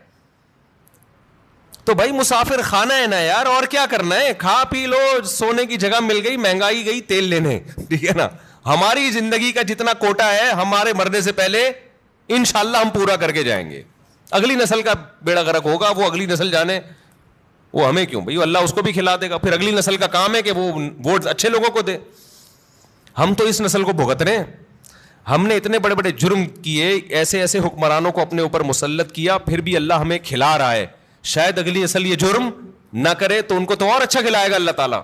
تو بھائی مسافر خانہ ہے نا یار, اور کیا کرنا ہے, کھا پی لو, سونے کی جگہ مل گئی, مہنگائی گئی تیل لینے, ٹھیک ہے نا. ہماری زندگی کا جتنا کوٹا ہے ہمارے مرنے سے پہلے انشاءاللہ ہم پورا کر کے جائیں گے. اگلی نسل کا بیڑا غرق ہوگا, وہ اگلی نسل جانے, وہ ہمیں کیوں بھائی, اللہ اس کو بھی کھلا دے گا. پھر اگلی نسل کا کام ہے کہ وہ ووٹ اچھے لوگوں کو دے. ہم تو اس نسل کو بھگت رہے ہیں. ہم نے اتنے بڑے بڑے جرم کیے, ایسے ایسے حکمرانوں کو اپنے اوپر مسلط کیا, پھر بھی اللہ ہمیں کھلا رہا ہے. شاید اگلی نسل یہ جرم نہ کرے تو ان کو تو اور اچھا کھلائے گا اللہ تعالیٰ.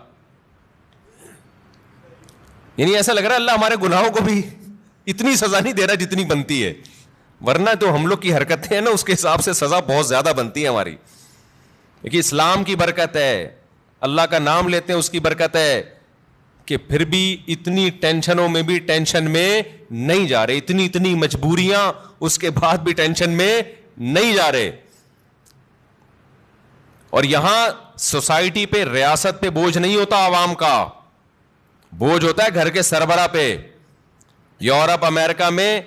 یعنی ایسا لگ رہا ہے اللہ ہمارے گناہوں کو بھی اتنی سزا نہیں دے رہا جتنی بنتی ہے, ورنہ تو ہم لوگ کی حرکتیں ہیں نا اس کے حساب سے سزا بہت زیادہ بنتی ہے ہماری. دیکھیے اسلام کی برکت ہے, اللہ کا نام لیتے ہیں اس کی برکت ہے کہ پھر بھی اتنی ٹینشنوں میں بھی ٹینشن میں نہیں جا رہے, اتنی مجبوریاں اس کے بعد بھی ٹینشن میں نہیں جا رہے. اور یہاں سوسائٹی پہ, ریاست پہ بوجھ نہیں ہوتا, عوام کا بوجھ ہوتا ہے گھر کے سربراہ پہ. یورپ امریکہ میں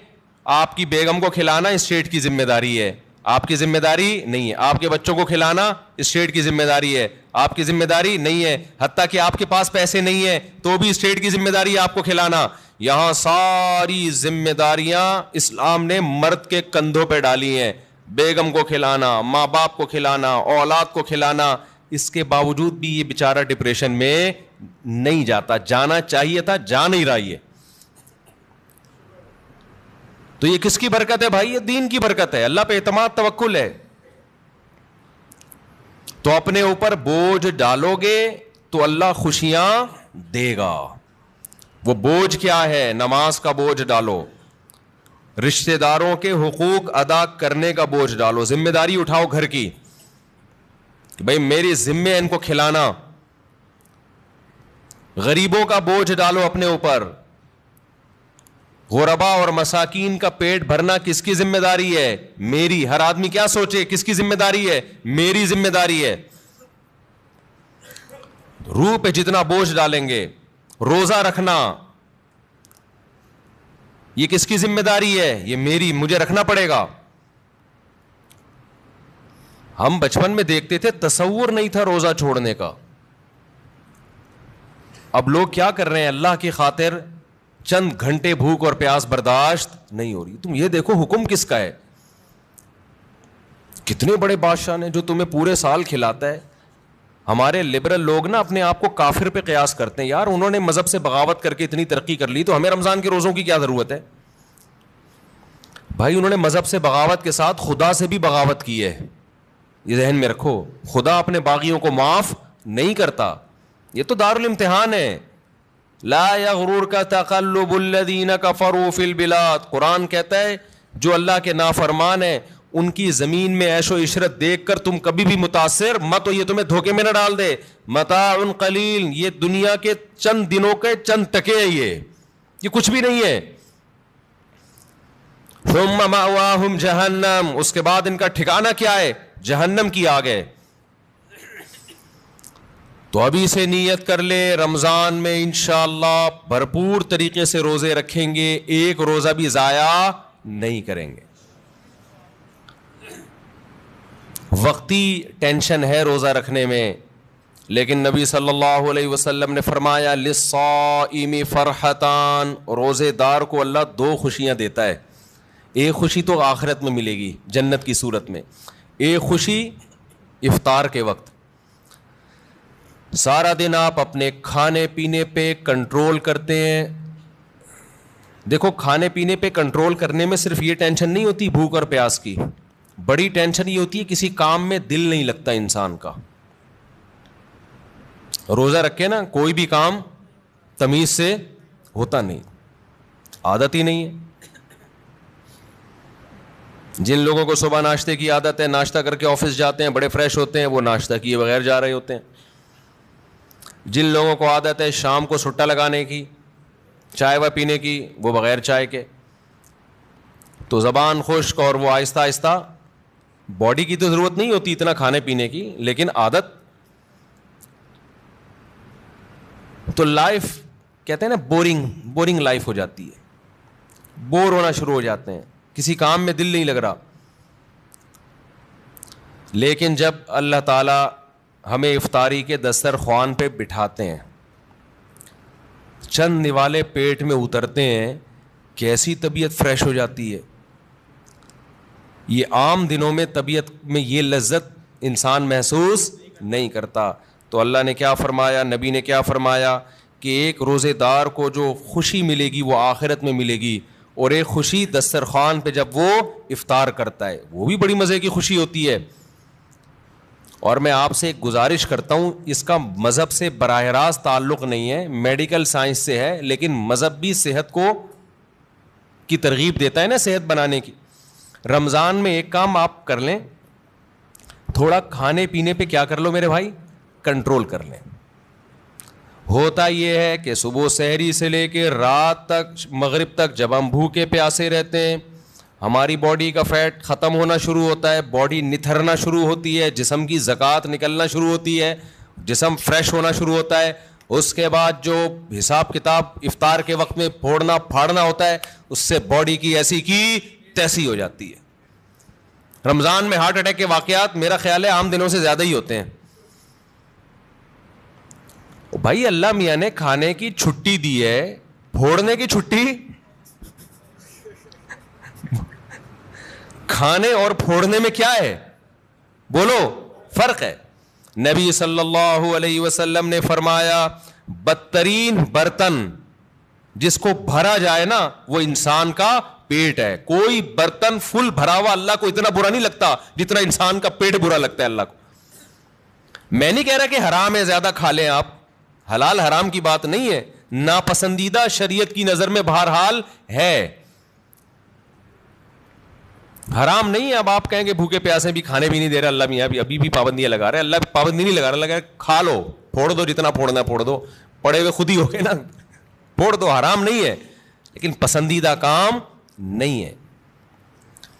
آپ کی بیگم کو کھلانا اسٹیٹ کی ذمہ داری ہے, آپ کی ذمہ داری نہیں ہے. آپ کے بچوں کو کھلانا اسٹیٹ کی ذمہ داری ہے, آپ کی ذمہ داری نہیں ہے. حتیٰ کہ آپ کے پاس پیسے نہیں ہیں تو بھی اسٹیٹ کی ذمہ داری ہے آپ کو کھلانا. یہاں ساری ذمہ داریاں اسلام نے مرد کے کندھوں پہ ڈالی ہیں. بیگم کو کھلانا, ماں باپ کو کھلانا, اولاد کو کھلانا. اس کے باوجود بھی یہ بیچارہ ڈپریشن میں نہیں جاتا, جانا چاہیے تھا, جا نہیں رہا ہے. تو یہ کس کی برکت ہے بھائی؟ یہ دین کی برکت ہے, اللہ پہ اعتماد توکل ہے. تو اپنے اوپر بوجھ ڈالو گے تو اللہ خوشیاں دے گا. وہ بوجھ کیا ہے؟ نماز کا بوجھ ڈالو, رشتہ داروں کے حقوق ادا کرنے کا بوجھ ڈالو, ذمہ داری اٹھاؤ گھر کی کہ بھائی میری ذمہ ہے ان کو کھلانا. غریبوں کا بوجھ ڈالو اپنے اوپر, غربا اور مساکین کا پیٹ بھرنا کس کی ذمہ داری ہے؟ میری. ہر آدمی کیا سوچے کس کی ذمہ داری ہے؟ میری ذمہ داری ہے. روح پہ جتنا بوجھ ڈالیں گے. روزہ رکھنا یہ کس کی ذمہ داری ہے؟ یہ میری, مجھے رکھنا پڑے گا. ہم بچپن میں دیکھتے تھے, تصور نہیں تھا روزہ چھوڑنے کا. اب لوگ کیا کر رہے ہیں؟ اللہ کی خاطر چند گھنٹے بھوک اور پیاس برداشت نہیں ہو رہی. تم یہ دیکھو حکم کس کا ہے. کتنے بڑے بادشاہ نے جو تمہیں پورے سال کھلاتا ہے. ہمارے لبرل لوگ نا اپنے آپ کو کافر پہ قیاس کرتے ہیں. یار انہوں نے مذہب سے بغاوت کر کے اتنی ترقی کر لی, تو ہمیں رمضان کے روزوں کی کیا ضرورت ہے؟ بھائی انہوں نے مذہب سے بغاوت کے ساتھ خدا سے بھی بغاوت کی ہے. یہ ذہن میں رکھو, خدا اپنے باغیوں کو معاف نہیں کرتا. یہ تو دارالامتحان ہے. لا یغررک تقلب الذین کفروا فی البلاد. قرآن کہتا ہے جو اللہ کے نافرمان ہیں ان کی زمین میں عیش و عشرت دیکھ کر تم کبھی بھی متاثر مت ہو, یہ تمہیں دھوکے میں نہ ڈال دے. متاع قلیل, یہ دنیا کے چند دنوں کے چند ٹکے ہیں, یہ کچھ بھی نہیں ہے. ثم مأواہم جہنم, اس کے بعد ان کا ٹھکانہ کیا ہے؟ جہنم کی آگ ہے. تو ابھی سے نیت کر لے, رمضان میں انشاءاللہ بھرپور طریقے سے روزے رکھیں گے, ایک روزہ بھی ضائع نہیں کریں گے. وقتی ٹینشن ہے روزہ رکھنے میں, لیکن نبی صلی اللہ علیہ وسلم نے فرمایا للصائم فرحتان, روزے دار کو اللہ دو خوشیاں دیتا ہے. ایک خوشی تو آخرت میں ملے گی جنت کی صورت میں, ایک خوشی افطار کے وقت. سارا دن آپ اپنے کھانے پینے پہ کنٹرول کرتے ہیں. دیکھو کھانے پینے پہ کنٹرول کرنے میں صرف یہ ٹینشن نہیں ہوتی بھوک اور پیاس کی, بڑی ٹینشن یہ ہوتی ہے کسی کام میں دل نہیں لگتا انسان کا. روزہ رکھے نا کوئی بھی کام تمیز سے ہوتا نہیں, عادت ہی نہیں ہے. جن لوگوں کو صبح ناشتے کی عادت ہے, ناشتہ کر کے آفس جاتے ہیں, بڑے فریش ہوتے ہیں, وہ ناشتہ کیے بغیر جا رہے ہوتے ہیں. جن لوگوں کو عادت ہے شام کو سٹا لگانے کی, چائے و پینے کی, وہ بغیر چائے کے. تو زبان خشک اور وہ آہستہ آہستہ, باڈی کی تو ضرورت نہیں ہوتی اتنا کھانے پینے کی, لیکن عادت. تو لائف کہتے ہیں نا بورنگ لائف ہو جاتی ہے, بور ہونا شروع ہو جاتے ہیں, کسی کام میں دل نہیں لگ رہا. لیکن جب اللہ تعالیٰ ہمیں افطاری کے دسترخوان پہ بٹھاتے ہیں, چند نوالے پیٹ میں اترتے ہیں, کیسی طبیعت فریش ہو جاتی ہے. یہ عام دنوں میں طبیعت میں یہ لذت انسان محسوس نہیں کرتا. تو اللہ نے کیا فرمایا, نبی نے کیا فرمایا کہ ایک روزے دار کو جو خوشی ملے گی وہ آخرت میں ملے گی, اور ایک خوشی دسترخوان پہ جب وہ افطار کرتا ہے وہ بھی بڑی مزے کی خوشی ہوتی ہے. اور میں آپ سے ایک گزارش کرتا ہوں, اس کا مذہب سے براہ راست تعلق نہیں ہے, میڈیکل سائنس سے ہے, لیکن مذہب بھی صحت کو کی ترغیب دیتا ہے نا صحت بنانے کی. رمضان میں ایک کام آپ کر لیں, تھوڑا کھانے پینے پہ کیا کر لو میرے بھائی, کنٹرول کر لیں. ہوتا یہ ہے کہ صبح سحری سے لے کے رات تک مغرب تک جب ہم بھوکے پیاسے رہتے ہیں, ہماری باڈی کا فیٹ ختم ہونا شروع ہوتا ہے, باڈی نتھرنا شروع ہوتی ہے, جسم کی زکوٰۃ نکلنا شروع ہوتی ہے, جسم فریش ہونا شروع ہوتا ہے. اس کے بعد جو حساب کتاب افطار کے وقت میں پھوڑنا پھاڑنا ہوتا ہے, اس سے باڈی کی ایسی کی تیسی ہو جاتی ہے. رمضان میں ہارٹ اٹیک کے واقعات میرا خیال ہے عام دنوں سے زیادہ ہی ہوتے ہیں. بھائی اللہ میاں نے کھانے کی چھٹی دی ہے, پھوڑنے کی چھٹی, کھانے اور پھوڑنے میں کیا ہے بولو, فرق ہے. نبی صلی اللہ علیہ وسلم نے فرمایا بدترین برتن جس کو بھرا جائے نا وہ انسان کا پیٹ ہے. کوئی برتن فل بھرا ہوا اللہ کو اتنا برا نہیں لگتا جتنا انسان کا پیٹ برا لگتا ہے اللہ کو. میں نہیں کہہ رہا کہ حرام ہے زیادہ کھا لیں آپ, حلال حرام کی بات نہیں ہے, ناپسندیدہ شریعت کی نظر میں بہرحال ہے, حرام نہیں ہے. اب آپ کہیں گے بھوکے پیاسے بھی کھانے بھی نہیں دے رہے اللہ میاں, ابھی بھی پابندیاں لگا رہے ہیں. اللہ پابندی نہیں لگا رہا, لگا کھا لو, پھوڑ دو, جتنا پھوڑنا پھوڑ دو, پڑے ہوئے خود ہی ہو گئے نا, پھوڑ دو, حرام نہیں ہے. لیکن پسندیدہ کام نہیں ہے.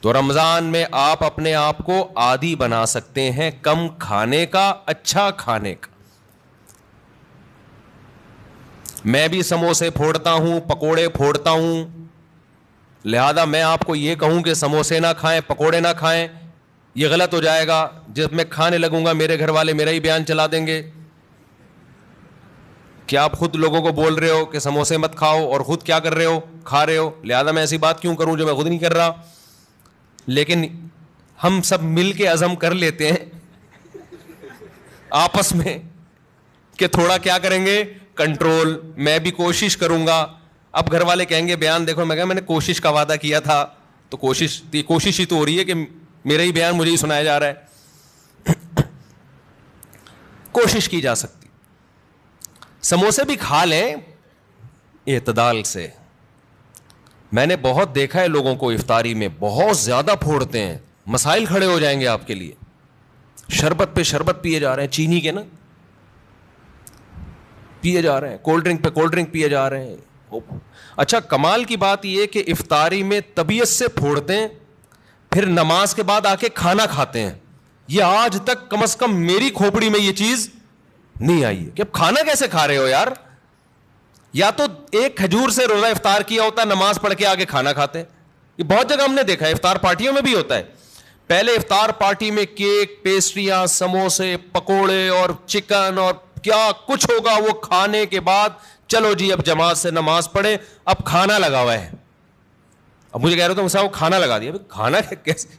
تو رمضان میں آپ اپنے آپ کو عادی بنا سکتے ہیں کم کھانے کا, اچھا کھانے کا. میں بھی سموسے پھوڑتا ہوں, پکوڑے پھوڑتا ہوں, لہذا میں آپ کو یہ کہوں کہ سموسے نہ کھائیں, پکوڑے نہ کھائیں, یہ غلط ہو جائے گا. جب میں کھانے لگوں گا میرے گھر والے میرا ہی بیان چلا دیں گے. کیا آپ خود لوگوں کو بول رہے ہو کہ سموسے مت کھاؤ اور خود کیا کر رہے ہو, کھا رہے ہو, لہذا میں ایسی بات کیوں کروں جو میں خود نہیں کر رہا. لیکن ہم سب مل کے عزم کر لیتے ہیں آپس میں کہ تھوڑا کیا کریں گے, کنٹرول. میں بھی کوشش کروں گا. اب گھر والے کہیں گے بیان دیکھو, میں کہا میں نے کوشش کا وعدہ کیا تھا, تو کوشش ہی تو ہو رہی ہے کہ میرا ہی بیان مجھے ہی سنایا جا رہا ہے. کوشش کی جا سکتی. سموسے بھی کھا لیں اعتدال سے. میں نے بہت دیکھا ہے لوگوں کو افطاری میں بہت زیادہ پھوڑتے ہیں, مسائل کھڑے ہو جائیں گے آپ کے لیے. شربت پہ شربت پیے جا رہے ہیں, چینی کے نا پیے جا رہے ہیں, کولڈ ڈرنک پہ کولڈ ڈرنک پیے جا رہے ہیں. اچھا کمال کی بات یہ کہ افطاری میں طبیعت سے پھوڑتے ہیں, پھر نماز کے بعد آ کے کھانا کھاتے ہیں. یہ آج تک کم از کم میری کھوپڑی میں یہ چیز نہیں آئی ہے کہ اب کھانا کیسے کھا رہے ہو یار. یا تو ایک کھجور سے روزہ افطار کیا ہوتا ہے, نماز پڑھ کے آگے کھانا کھاتے ہیں. یہ بہت جگہ ہم نے دیکھا ہے, افطار پارٹیوں میں بھی ہوتا ہے. پہلے افطار پارٹی میں کیک, پیسٹریاں, سموسے, پکوڑے اور چکن اور کیا کچھ ہوگا, وہ کھانے کے بعد چلو جی اب جماعت سے نماز پڑھے, اب کھانا لگا ہوا ہے. اب مجھے کہہ رہے تھے وہ کھانا لگا دیا. کھانا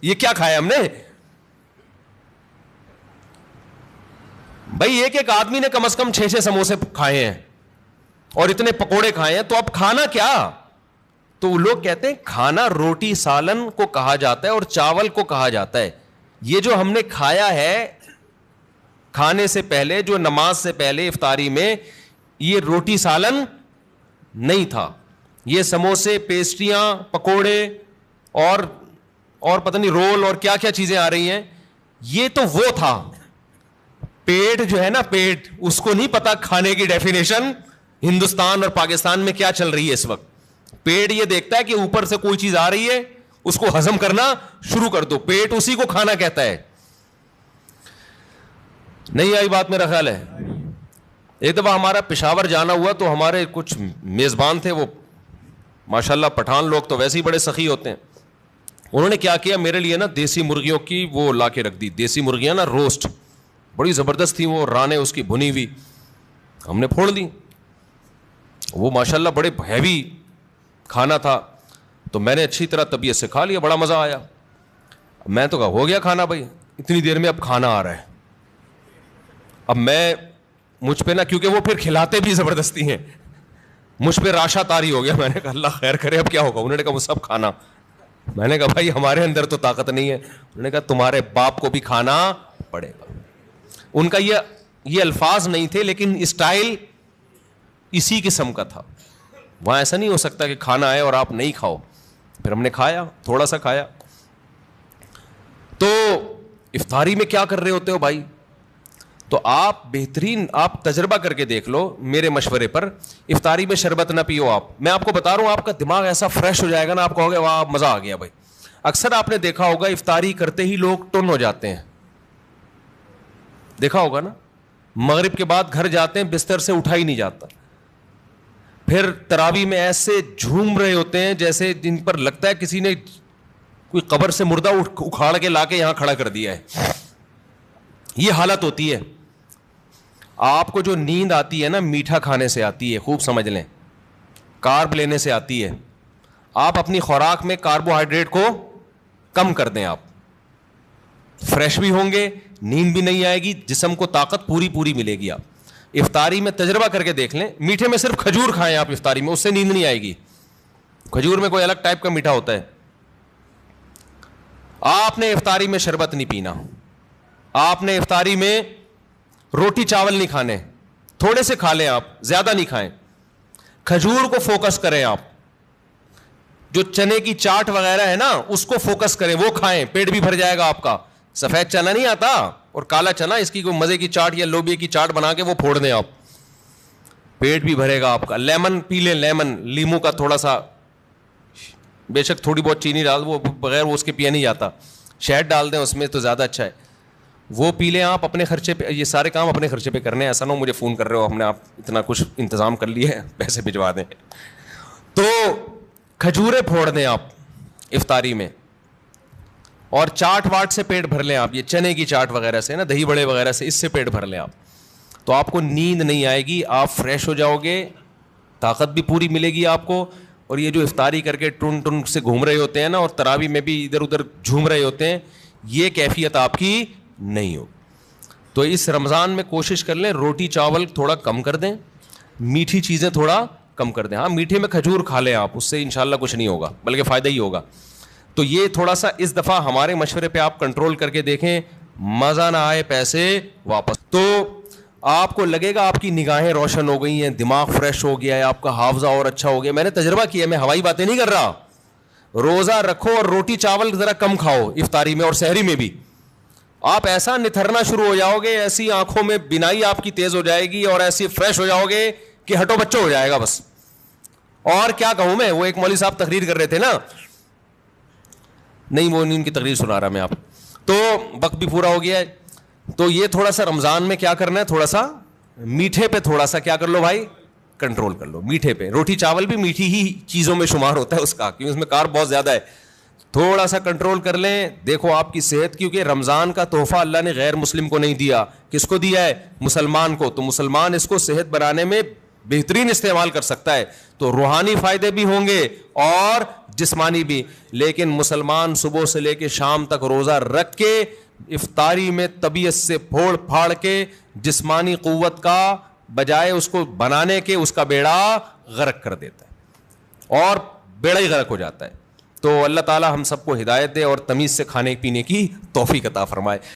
یہ کیا کھایا ہم نے بھائی؟ ایک آدمی نے کم از کم 6 سموسے کھائے ہیں اور اتنے پکوڑے کھائے ہیں, تو اب کھانا کیا؟ تو لوگ کہتے ہیں کھانا روٹی سالن کو کہا جاتا ہے اور چاول کو کہا جاتا ہے. یہ جو ہم نے کھایا ہے کھانے سے پہلے, جو نماز سے پہلے افطاری میں, یہ روٹی سالن نہیں تھا. یہ سموسے, پیسٹریاں, پکوڑے اور پتہ نہیں رول اور کیا کیا چیزیں آ رہی ہیں, یہ تو وہ تھا. پیٹ جو ہے نا, پیٹ, اس کو نہیں پتا کھانے کی ڈیفینیشن ہندوستان اور پاکستان میں کیا چل رہی ہے اس وقت. پیٹ یہ دیکھتا ہے کہ اوپر سے کوئی چیز آ رہی ہے, اس کو ہضم کرنا شروع کر دو. پیٹ اسی کو کھانا کہتا ہے. نہیں آئی بات میرا خیال ہے. ایک دفعہ ہمارا پشاور جانا ہوا تو ہمارے کچھ میزبان تھے, وہ ماشاءاللہ پٹھان لوگ تو ویسے ہی بڑے سخی ہوتے ہیں. انہوں نے کیا کیا, میرے لیے نا دیسی مرغیوں کی وہ لا کے رکھ دی. دیسی مرغیاں نا روسٹ, بڑی زبردست تھی وہ, رانے اس کی بھنی ہوئی. ہم نے پھوڑ دی. وہ ماشاءاللہ بڑے ہیوی کھانا تھا, تو میں نے اچھی طرح طبیعت سے کھا لیا, بڑا مزہ آیا. میں تو کہا ہو گیا کھانا بھائی, اتنی دیر میں اب کھانا آ رہا ہے. اب میں مجھ پہ نا, کیونکہ وہ پھر کھلاتے بھی زبردستی ہیں, مجھ پہ راشا تاری ہو گیا. میں نے کہا اللہ خیر کرے اب کیا ہوگا. انہوں نے کہا وہ سب کھانا. میں نے کہا بھائی ہمارے اندر تو طاقت نہیں ہے. انہوں نے کہا تمہارے باپ کو بھی کھانا پڑے گا. ان کا یہ الفاظ نہیں تھے, لیکن اسٹائل اسی قسم کا تھا. وہاں ایسا نہیں ہو سکتا کہ کھانا آئے اور آپ نہیں کھاؤ. پھر ہم نے کھایا, تھوڑا سا کھایا. تو افطاری میں کیا کر رہے ہوتے ہو بھائی؟ تو آپ بہترین, آپ تجربہ کر کے دیکھ لو میرے مشورے پر. افطاری میں شربت نہ پیو. میں آپ کو بتا رہا ہوں, آپ کا دماغ ایسا فریش ہو جائے گا نا, آپ کہو گے واہ مزہ آ گیا بھائی. اکثر آپ نے دیکھا ہوگا افطاری کرتے ہی لوگ ٹن ہو جاتے ہیں, دیکھا ہوگا نا. مغرب کے بعد گھر جاتے ہیں, بستر سے اٹھا ہی نہیں جاتا. پھر تراویح میں ایسے جھوم رہے ہوتے ہیں جیسے جن پر لگتا ہے کسی نے کوئی قبر سے مردہ اکھاڑ کے لا کے یہاں کھڑا کر دیا ہے. یہ حالت ہوتی ہے. آپ کو جو نیند آتی ہے نا, میٹھا کھانے سے آتی ہے, خوب سمجھ لیں, کارب لینے سے آتی ہے. آپ اپنی خوراک میں کاربوہائیڈریٹ کو کم کر دیں, آپ فریش بھی ہوں گے, نیند بھی نہیں آئے گی, جسم کو طاقت پوری ملے گی. آپ افطاری میں تجربہ کر کے دیکھ لیں, میٹھے میں صرف کھجور کھائیں آپ افطاری میں, اس سے نیند نہیں آئے گی. کھجور میں کوئی الگ ٹائپ کا میٹھا ہوتا ہے. آپ نے افطاری میں شربت نہیں پینا, آپ نے افطاری میں روٹی چاول نہیں کھانے, تھوڑے سے کھا لیں آپ, زیادہ نہیں کھائیں. کھجور کو فوکس کریں آپ, جو چنے کی چاٹ وغیرہ ہے نا اس کو فوکس کریں, وہ کھائیں, پیٹ بھی بھر جائے گا آپ کا. سفید چنا نہیں آتا اور کالا چنا, اس کی کوئی مزے کی چاٹ یا لوبیا کی چاٹ بنا کے وہ پھوڑ دیں آپ, پیٹ بھی بھرے گا آپ کا. لیمن پی لیں, لیمن, لیمو کا تھوڑا سا بے شک تھوڑی بہت چینی ڈال، وہ بغیر وہ اس کے پیا نہیں جاتا، شہد ڈال دیں اس میں تو زیادہ اچھا ہے، وہ پی لیں آپ اپنے خرچے پہ. یہ سارے کام اپنے خرچے پہ کرنے ہیں، ایسا نہ ہو مجھے فون کر رہے ہو ہم نے آپ اتنا کچھ انتظام کر لیے پیسے بھجوا دیں. تو کھجوریں پھوڑ دیں آپ افطاری میں، اور چاٹ واٹ سے پیٹ بھر لیں آپ، یہ چنے کی چاٹ وغیرہ سے نا، دہی بڑے وغیرہ سے، اس سے پیٹ بھر لیں آپ، تو آپ کو نیند نہیں آئے گی، آپ فریش ہو جاؤ گے، طاقت بھی پوری ملے گی آپ کو. اور یہ جو افطاری کر کے ٹن ٹن سے گھوم رہے ہوتے ہیں نا، اور تراوی میں بھی ادھر ادھر جھوم رہے ہوتے ہیں، یہ کیفیت آپ کی نہیں ہو. تو اس رمضان میں کوشش کر لیں روٹی چاول تھوڑا کم کر دیں، میٹھی چیزیں تھوڑا کم کر دیں. ہاں میٹھے میں کھجور کھا لیں آپ، اس سے انشاءاللہ کچھ نہیں ہوگا بلکہ فائدہ ہی ہوگا. تو یہ تھوڑا سا اس دفعہ ہمارے مشورے پہ آپ کنٹرول کر کے دیکھیں، مزہ نہ آئے پیسے واپس. تو آپ کو لگے گا آپ کی نگاہیں روشن ہو گئی ہیں، دماغ فریش ہو گیا ہے، آپ کا حافظہ اور اچھا ہو گیا. میں نے تجربہ کیا، میں ہوائی باتیں نہیں کر رہا. روزہ رکھو اور روٹی چاول ذرا کم کھاؤ افطاری میں اور سحری میں بھی، آپ ایسا نتھرنا شروع ہو جاؤ گے، ایسی آنکھوں میں بینائی آپ کی تیز ہو جائے گی اور ایسی فریش ہو جاؤ گے کہ ہٹو بچوں ہو جائے گا بس. اور کیا کہوں میں، وہ ایک مولوی صاحب تقریر کر رہے تھے نا، نہیں وہ نہیں ان کی تقریر سنا رہا میں آپ، تو وقت بھی پورا ہو گیا ہے. تو یہ تھوڑا سا رمضان میں کیا کرنا ہے، تھوڑا سا میٹھے پہ تھوڑا سا کیا کر لو بھائی، کنٹرول کر لو میٹھے پہ. روٹی چاول بھی میٹھی ہی چیزوں میں شمار ہوتا ہے اس کا، کیونکہ اس میں کارب بہت زیادہ ہے. تھوڑا سا کنٹرول کر لیں، دیکھو آپ کی صحت، کیونکہ رمضان کا تحفہ اللہ نے غیر مسلم کو نہیں دیا، کس کو دیا ہے، مسلمان کو. تو مسلمان اس کو صحت بنانے میں بہترین استعمال کر سکتا ہے، تو روحانی فائدے بھی ہوں گے اور جسمانی بھی. لیکن مسلمان صبح سے لے کے شام تک روزہ رکھ کے افطاری میں طبیعت سے پھوڑ پھاڑ کے جسمانی قوت کا بجائے اس کو بنانے کے اس کا بیڑا غرق کر دیتا ہے، اور بیڑا ہی غرق ہو جاتا ہے. تو اللہ تعالی ہم سب کو ہدایت دے اور تمیز سے کھانے پینے کی توفیق عطا فرمائے.